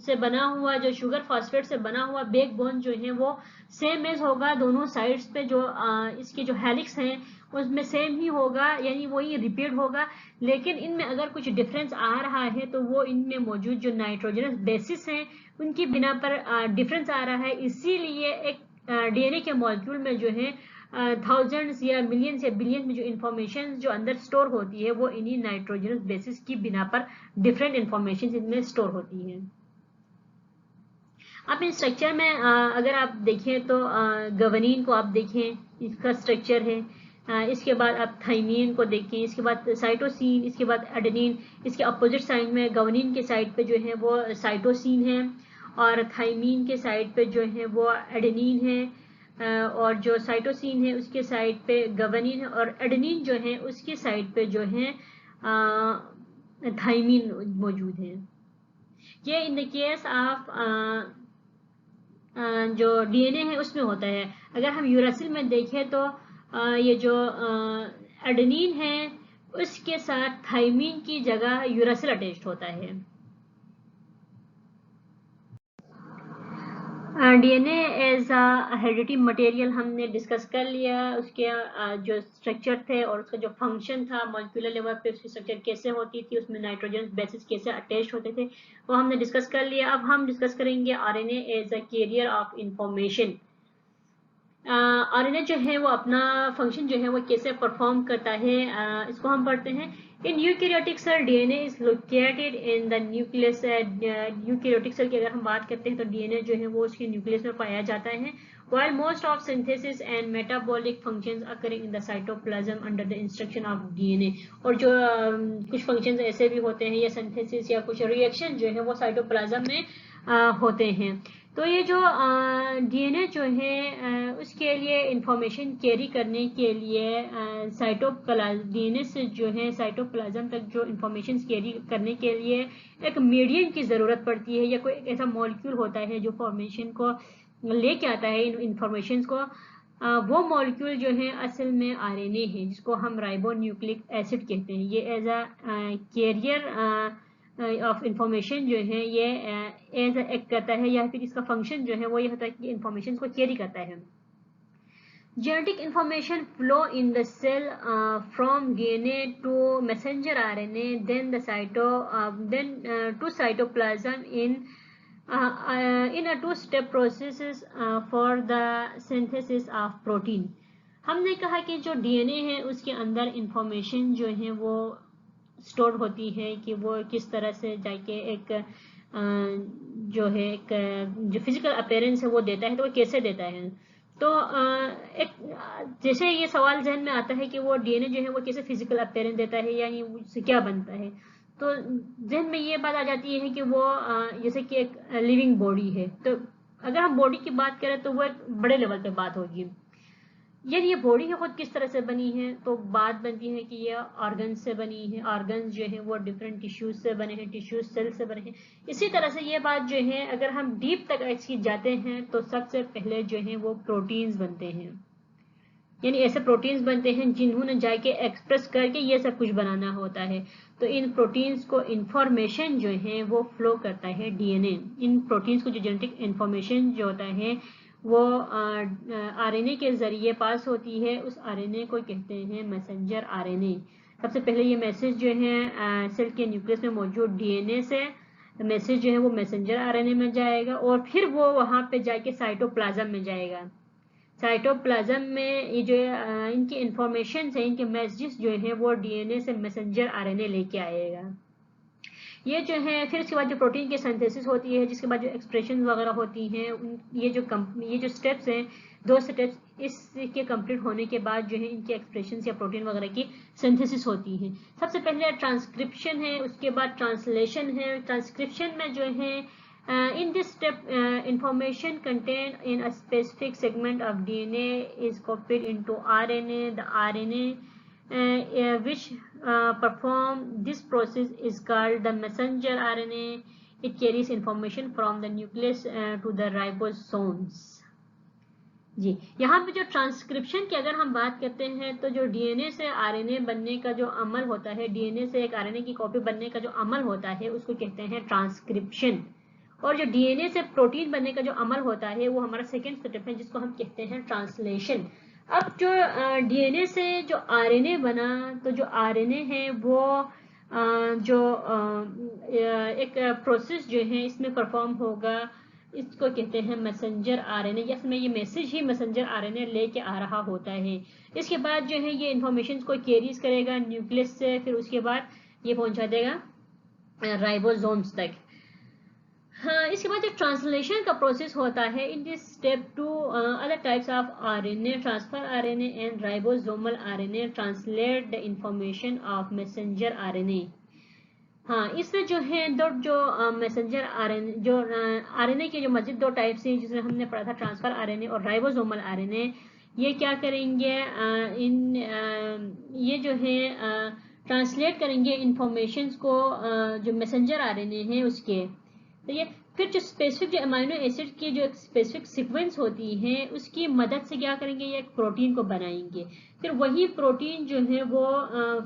[SPEAKER 1] से बना हुआ, जो शुगर फॉस्फेट से बना हुआ बैकबोन जो है वो सेम एज होगा। दोनों साइड्स पे जो इसके जो हेलिक्स हैं उसमें सेम ही होगा, यानी वही रिपीट होगा। लेकिन इनमें अगर कुछ डिफरेंस आ रहा है तो वो इनमें मौजूद जो नाइट्रोजनस बेसिस हैं उनकी बिना पर डिफरेंस आ रहा है। इसीलिए एक डीएनए के मॉलिक्यूल में जो है थाउजेंड्स या मिलियंस या बिलियंस में जो इंफॉर्मेशन जो अंदर स्टोर होती है वो इन्हीं नाइट्रोजनस बेसिस की बिना पर डिफरेंट इंफॉर्मेशन इनमें स्टोर होती है। अब इस स्ट्रक्चर में अगर आप देखें तो गवानीन को आप देखें, इसका स्ट्रक्चर है। इसके बाद आप थाइमीन को देखें, इसके बाद साइटोसिन, इसके बाद एडेनिन। इसके अपोजिट साइड में गवानीन के साइड पे जो है वो साइटोसिन है, और थाइमीन के साइड पे जो है वो एडेनिन है, और जो साइटोसिन है उसके साइड पे गवानीन है, और एडेनिन जो है उसके साइड पे जो है थाइमीन मौजूद है। ये इन द केस ऑफ जो डीएनए है उसमें होता है। अगर हम यूरासिल में देखें तो ये जो एडेनिन है उसके साथ थाइमीन की जगह यूरासिल अटैच्ड होता है। DNA as a heredity material हमने डिस्कस कर लिया, उसके जो स्ट्रक्चर थे और उसका जो फंक्शन था मॉलिक्यूलर लेवल पे, उसकी स्ट्रक्चर कैसे होती थी, उसमें नाइट्रोजन बेसिस कैसे अटैच होते थे, वो हमने डिस्कस कर लिया। अब हम डिस्कस करेंगे RNA as a carrier of information. RNA जो है वो अपना फंक्शन जो है वो कैसे परफॉर्म करता है, इसको हम पढ़ते हैं। In eukaryotic cell DNA is located in the nucleus. Eukaryotic cell की अगर हम बात करते हैं तो डीएनए जो है वो उसके न्यूक्लियस में पाया जाता है, while most of synthesis and metabolic functions occurring in the cytoplasm under the instruction of DNA। और जो कुछ functions ऐसे भी होते हैं या synthesis या कुछ reaction जो है वो cytoplasm में होते हैं। तो ये जो DNA जो है उसके लिए इंफॉर्मेशन कैरी करने के लिए DNA से जो है साइटोप्लाज्म तक जो इंफॉर्मेशन कैरी करने के लिए एक मीडियम की ज़रूरत पड़ती है या कोई ऐसा मॉलिक्यूल होता है जो फॉर्मेशन को लेके आता है इन इंफॉर्मेशन को। वो मॉलिक्यूल जो है असल में RNA है जिसको हम राइबोन्यूक्लिक एसिड कहते हैं। ये as a carrier of information जो है ये एज एक्ट करता है या फिर इसका फंक्शन जो है वो ये होता है कि इंफॉर्मेशन को कैरी करता है। Genetic information flow in the cell from DNA to messenger RNA, then to cytoplasm in a two-step processes for the synthesis of protein। हमने कहा कि जो DNA है उसके अंदर इंफॉर्मेशन जो है वो स्टोर होती है कि वो किस तरह से जाके एक जो है एक जो फिजिकल अपीयरेंस है वो देता है, तो वो कैसे देता है। तो एक जैसे ये सवाल जहन में आता है कि वो DNA जो है वो कैसे फिजिकल अपीयरेंस देता है या उससे क्या बनता है, तो जहन में ये बात आ जाती है कि वो जैसे कि एक लिविंग बॉडी है। तो अगर हम बॉडी की बात करें तो वो एक बड़े लेवल पे बात होगी। यदि ये बॉडी है खुद किस तरह से बनी है, तो बात बनती है कि ये ऑर्गन से बनी है। ऑर्गन्स जो है वो डिफरेंट टिश्यूज से बने हैं, टिश्यूज सेल से बने हैं। इसी तरह से ये बात जो है अगर हम डीप तक इसकी जाते हैं तो सबसे पहले जो है वो प्रोटीन्स बनते हैं, यानी ऐसे प्रोटीन्स बनते हैं जिन्होंने जाके एक्सप्रेस करके ये सब कुछ बनाना होता है। तो इन प्रोटीन्स को इंफॉर्मेशन जो है वो फ्लो करता है DNA। इन प्रोटीन्स को जो जेनेटिक इंफॉर्मेशन जो होता है वो RNA के जरिए पास होती है। उस RNA को कहते हैं मैसेंजर RNA। सबसे पहले ये मैसेज जो है सेल के न्यूक्लियस में मौजूद DNA से मैसेज जो है वो मैसेंजर RNA में जाएगा और फिर वो वहाँ पे जाके साइटोप्लाज्म में जाएगा। साइटोप्लाज्म में ये जो इनकी इंफॉर्मेशन है, इनके मैसेजेस जो है वो DNA से मैसेंजर RNA लेके आएगा। ये जो है फिर इसके बाद जो प्रोटीन की सिंथेसिस होती है, जिसके बाद जो एक्सप्रेशन वगैरह होती हैं, ये जो स्टेप्स हैं, 2 स्टेप्स इसके कंप्लीट होने के बाद जो है इनके एक्सप्रेशन या प्रोटीन वगैरह की सिंथेसिस होती है। सबसे पहले ट्रांसक्रिप्शन है, उसके बाद ट्रांसलेशन है। ट्रांसक्रिप्शन में जो है in this step information contained in a specific segment of DNA is copied into RNA. The RNA which perform this process is called the messenger RNA. It carries information from the nucleus to the ribosomes। जी, यहाँ पे जो transcription की अगर हम बात करते हैं तो जो DNA से RNA बनने का जो अमल होता है, DNA से एक RNA की कॉपी बनने का जो अमल होता है उसको कहते हैं ट्रांसक्रिप्शन। और जो DNA से प्रोटीन बनने का जो अमल होता है वो हमारा सेकेंड स्टेप है जिसको हम कहते हैं ट्रांसलेशन। अब जो DNA से जो RNA बना, तो जो RNA है वो जो एक प्रोसेस जो है इसमें परफॉर्म होगा, इसको कहते हैं मैसेंजर RNA। इसमें ये मैसेज ही मैसेंजर RNA लेके आ रहा होता है। इसके बाद जो है ये इंफॉर्मेशन को कैरीज करेगा न्यूक्लियस से, फिर उसके बाद ये पहुंचा देगा राइबोसोम्स तक। हाँ, इसके बाद जो ट्रांसलेशन का प्रोसेस होता है, in this step two other types of RNA, transfer RNA and ribosomal RNA translate the information of messenger RNA। हाँ, इसमें जो है जो मैसेंजर RNA, जो RNA के जो मजीद 2 टाइप्स हैं जिसमें हमने पढ़ा था, ट्रांसफर RNA और राइबोसोमल RNA। ये क्या करेंगे, ये जो है ट्रांसलेट करेंगे इंफॉर्मेशन को जो मैसेंजर RNA है उसके। तो ये फिर जो स्पेसिफिक जो अमाइनो एसिड की जो स्पेसिफिक सीक्वेंस होती है उसकी मदद से क्या करेंगे, ये एक प्रोटीन को बनाएंगे। फिर वही प्रोटीन जो है वो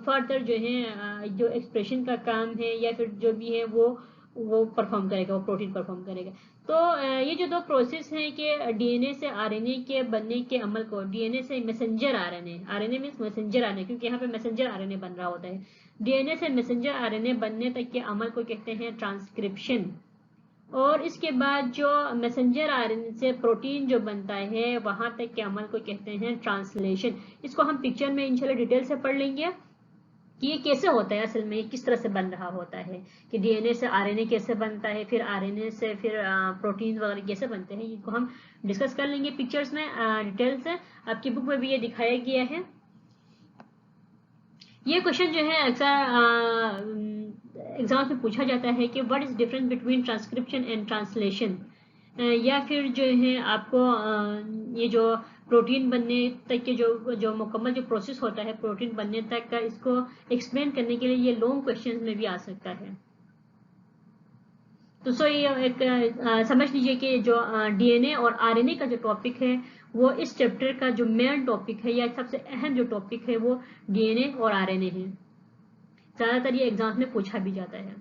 [SPEAKER 1] फर्दर जो है जो एक्सप्रेशन का काम है या फिर जो भी है वो परफॉर्म करेगा, वो प्रोटीन परफॉर्म करेगा। तो ये जो 2 प्रोसेस हैं कि DNA से RNA के बनने के अमल को, DNA से messenger RNA means messenger RNA, क्योंकि यहाँ पे मैसेंजर RNA बन रहा होता है। DNA से मैसेंजर RNA बनने तक के अमल को कहते हैं ट्रांसक्रिप्शन। और इसके बाद जो मैसेंजर RNA से प्रोटीन जो बनता है वहां तक के अमल को कहते हैं ट्रांसलेशन। इसको हम पिक्चर में इंशाल्लाह डिटेल से पढ़ लेंगे। कि ये कैसे होता है, असल में ये किस तरह से बन रहा होता है, कि डीएनए से आरएनए कैसे बनता है, फिर आरएनए से फिर प्रोटीन वगैरह कैसे बनते हैं, इनको हम डिस्कस कर लेंगे पिक्चर्स में डिटेल से। आपकी बुक में भी ये दिखाया गया है। ये क्वेश्चन जो है अक्सर एग्जाम में पूछा जाता है कि what is difference between transcription and translation, या फिर जो है आपको ये जो प्रोटीन बनने तक के जो मुकम्मल जो प्रोसेस होता है प्रोटीन बनने तक का, इसको एक्सप्लेन करने के लिए ये लॉन्ग क्वेश्चंस में भी आ सकता है। तो सो ये एक समझ लीजिए कि जो डीएनए और आरएनए का जो टॉपिक है वो इस चैप्टर का जो मेन टॉपिक है या सबसे अहम जो टॉपिक है वो डीएनए और आरएनए है। ज्यादातर ये एग्जाम में पूछा भी जाता है।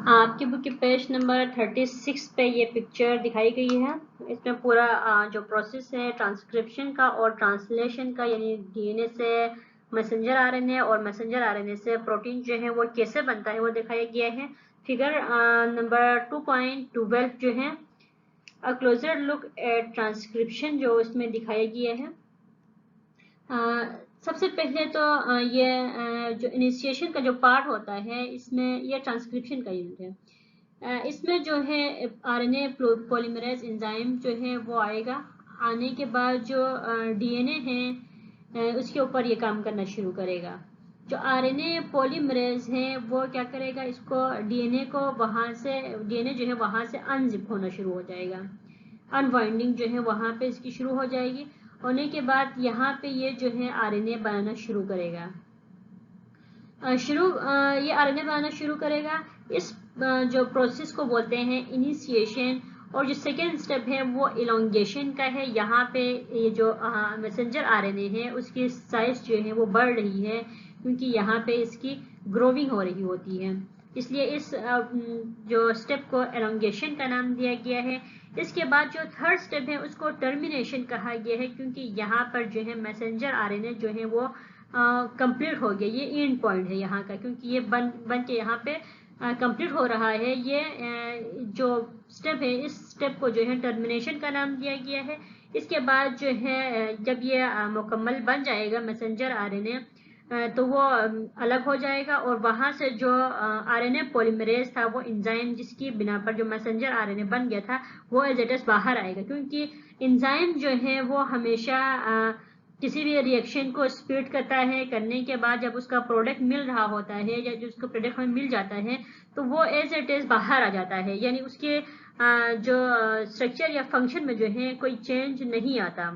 [SPEAKER 1] आपकी बुक के पेज नंबर 36 पे ये पिक्चर दिखाई गई है। इसमें पूरा जो प्रोसेस है ट्रांसक्रिप्शन का और ट्रांसलेशन का, यानी डीएनए से मैसेंजर आरएनए और मैसेंजर आरएनए से प्रोटीन जो है वो कैसे बनता है वो दिखाया गया है। फिगर नंबर 2.12 जो है अ क्लोजर लुक एट ट्रांसक्रिप्शन जो इसमें दिखाया गया है। सबसे पहले तो ये जो इनिशिएशन का जो पार्ट होता है इसमें ये ट्रांसक्रिप्शन का यूनिट है। इसमें जो है आरएनए पॉलीमरेज एंजाइम जो है वो आएगा। आने के बाद जो डीएनए है उसके ऊपर ये काम करना शुरू करेगा। जो आरएनए पॉलीमरेज है वो क्या करेगा, इसको डीएनए को वहाँ से डीएनए जो है वहाँ से अनजिप होना शुरू हो जाएगा, अनवाइंडिंग जो है वहाँ पे इसकी शुरू हो जाएगी। होने के बाद यहाँ पे ये जो है आरएनए बनाना शुरू करेगा। ये आरएनए बनाना शुरू करेगा। इस जो प्रोसेस को बोलते हैं इनिशिएशन। और जो सेकेंड स्टेप है वो इलोंगेशन का है। यहाँ पे ये जो मैसेंजर आरएनए है उसकी साइज जो है वो बढ़ रही है, क्योंकि यहाँ पे इसकी ग्रोविंग हो रही होती है, इसलिए इस जो स्टेप को एलोंगेशन का नाम दिया गया है। इसके बाद जो थर्ड स्टेप है उसको टर्मिनेशन कहा गया है, क्योंकि यहाँ पर जो है मैसेंजर आरएनए जो है वो कंप्लीट हो गया। ये एंड पॉइंट है यहाँ का, क्योंकि ये बन के यहाँ पे कंप्लीट हो रहा है। ये जो स्टेप है इस स्टेप को जो है टर्मिनेशन का नाम दिया गया है। इसके बाद जो है जब ये मुकम्मल बन जाएगा मैसेंजर आरएनए, तो वो अलग हो जाएगा और वहां से जो आरएनए पॉलीमरेज था वो एंजाइम जिसकी बिना पर जो मैसेंजर आरएनए बन गया था वो एज इट इज बाहर आएगा, क्योंकि एंजाइम जो है वो हमेशा किसी भी रिएक्शन को स्पीड करता है। करने के बाद जब उसका प्रोडक्ट मिल रहा होता है या जो उसका प्रोडक्ट हमें मिल जाता है तो वो एज इट इज बाहर आ जाता है, यानी उसके जो स्ट्रक्चर या फंक्शन में जो है कोई चेंज नहीं आता।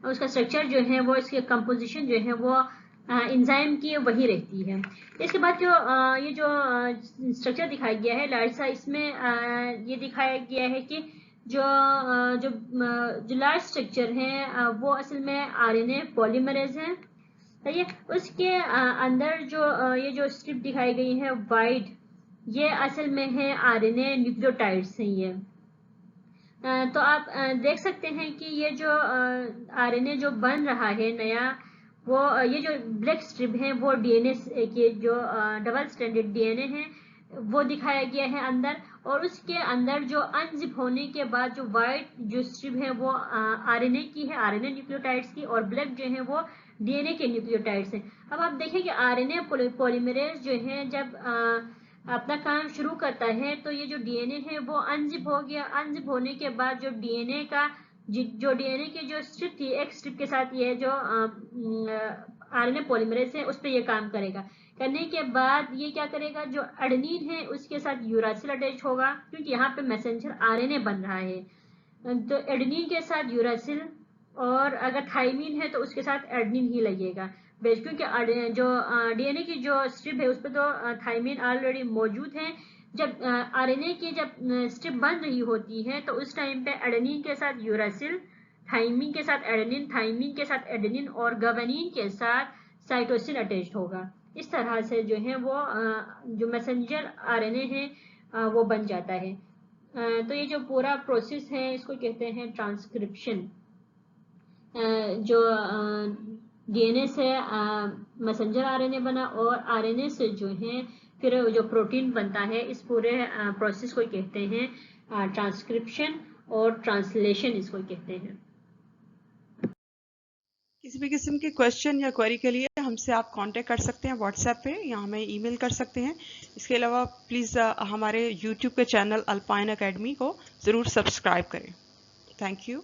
[SPEAKER 1] उसका स्ट्रक्चर जो है वो इसके कंपोजिशन जो है वो एंजाइम की वही रहती है। इसके बाद जो ये जो स्ट्रक्चर दिखाया गया है लार्ज सा, इसमें ये दिखाया गया है कि जो लार्ज स्ट्रक्चर है वो असल में आरएनए पॉलीमरेज है। सही है। उसके अंदर जो ये जो स्ट्रिप दिखाई गई है वाइट, ये असल में है आरएनए न्यूक्लियोटाइड्स हैं ये। तो आप देख सकते हैं कि ये जो आरएनए जो बन रहा है नया, वो ये जो ब्लैक स्ट्रिप है वो डीएनए के जो डबल स्ट्रैंडेड डीएनए है वो दिखाया गया है अंदर। और उसके अंदर जो अनजिप होने के बाद जो व्हाइट जो स्ट्रिप है वो आरएनए की है, आरएनए न्यूक्लियोटाइड्स की, और ब्लैक जो है वो डीएनए के न्यूक्लियोटाइड्स हैं। अब आप देखें कि आरएनए पॉलीमरेज जो है जब अपना काम शुरू करता है तो ये जो डीएनए है वो अनजिप हो गया। अनजिप होने के बाद जो डीएनए का जो डीएनए की जो स्ट्रिप थी, एक स्ट्रिप के साथ ये जो आरएनए पॉलीमरेज है उस पर ये काम करेगा। करने के बाद ये क्या करेगा, जो एडेनिन है उसके साथ यूरासिल अटैच होगा, क्योंकि यहाँ पे मैसेंजर आरएनए बन रहा है। तो एडेनिन के साथ यूरासिल, और अगर थाइमिन है तो उसके साथ एडेनिन ही लगेगा, क्योंकि जो डीएनए की जो स्ट्रिप है उस पर तो थाइमिन ऑलरेडी मौजूद है। जब आरएनए की जब स्ट्रिप बन रही होती है तो उस टाइम पे एडेनिन के साथ यूरासिल, थाइमिन के साथ एडेनिन, थाइमिन के साथ एडेनिन और गवानीन के साथ साइटोसिन अटैच्ड होगा। इस तरह से जो है वो जो मैसेंजर आरएनए है वो बन जाता है। तो ये जो पूरा प्रोसेस है इसको कहते हैं ट्रांसक्रिप्शन। जो डीएनए से मैसेंजर आरएनए बना और आरएनए से जो है फिर जो प्रोटीन बनता है, इस पूरे प्रोसेस को कहते हैं ट्रांसक्रिप्शन और ट्रांसलेशन इसको कहते हैं।
[SPEAKER 3] किसी भी किस्म के क्वेश्चन या क्वेरी के लिए हमसे आप कांटेक्ट कर सकते हैं व्हाट्सएप पे या हमें ईमेल कर सकते हैं। इसके अलावा प्लीज़ हमारे यूट्यूब के चैनल अल्पाइन एकेडमी को ज़रूर सब्सक्राइब करें। Thank you.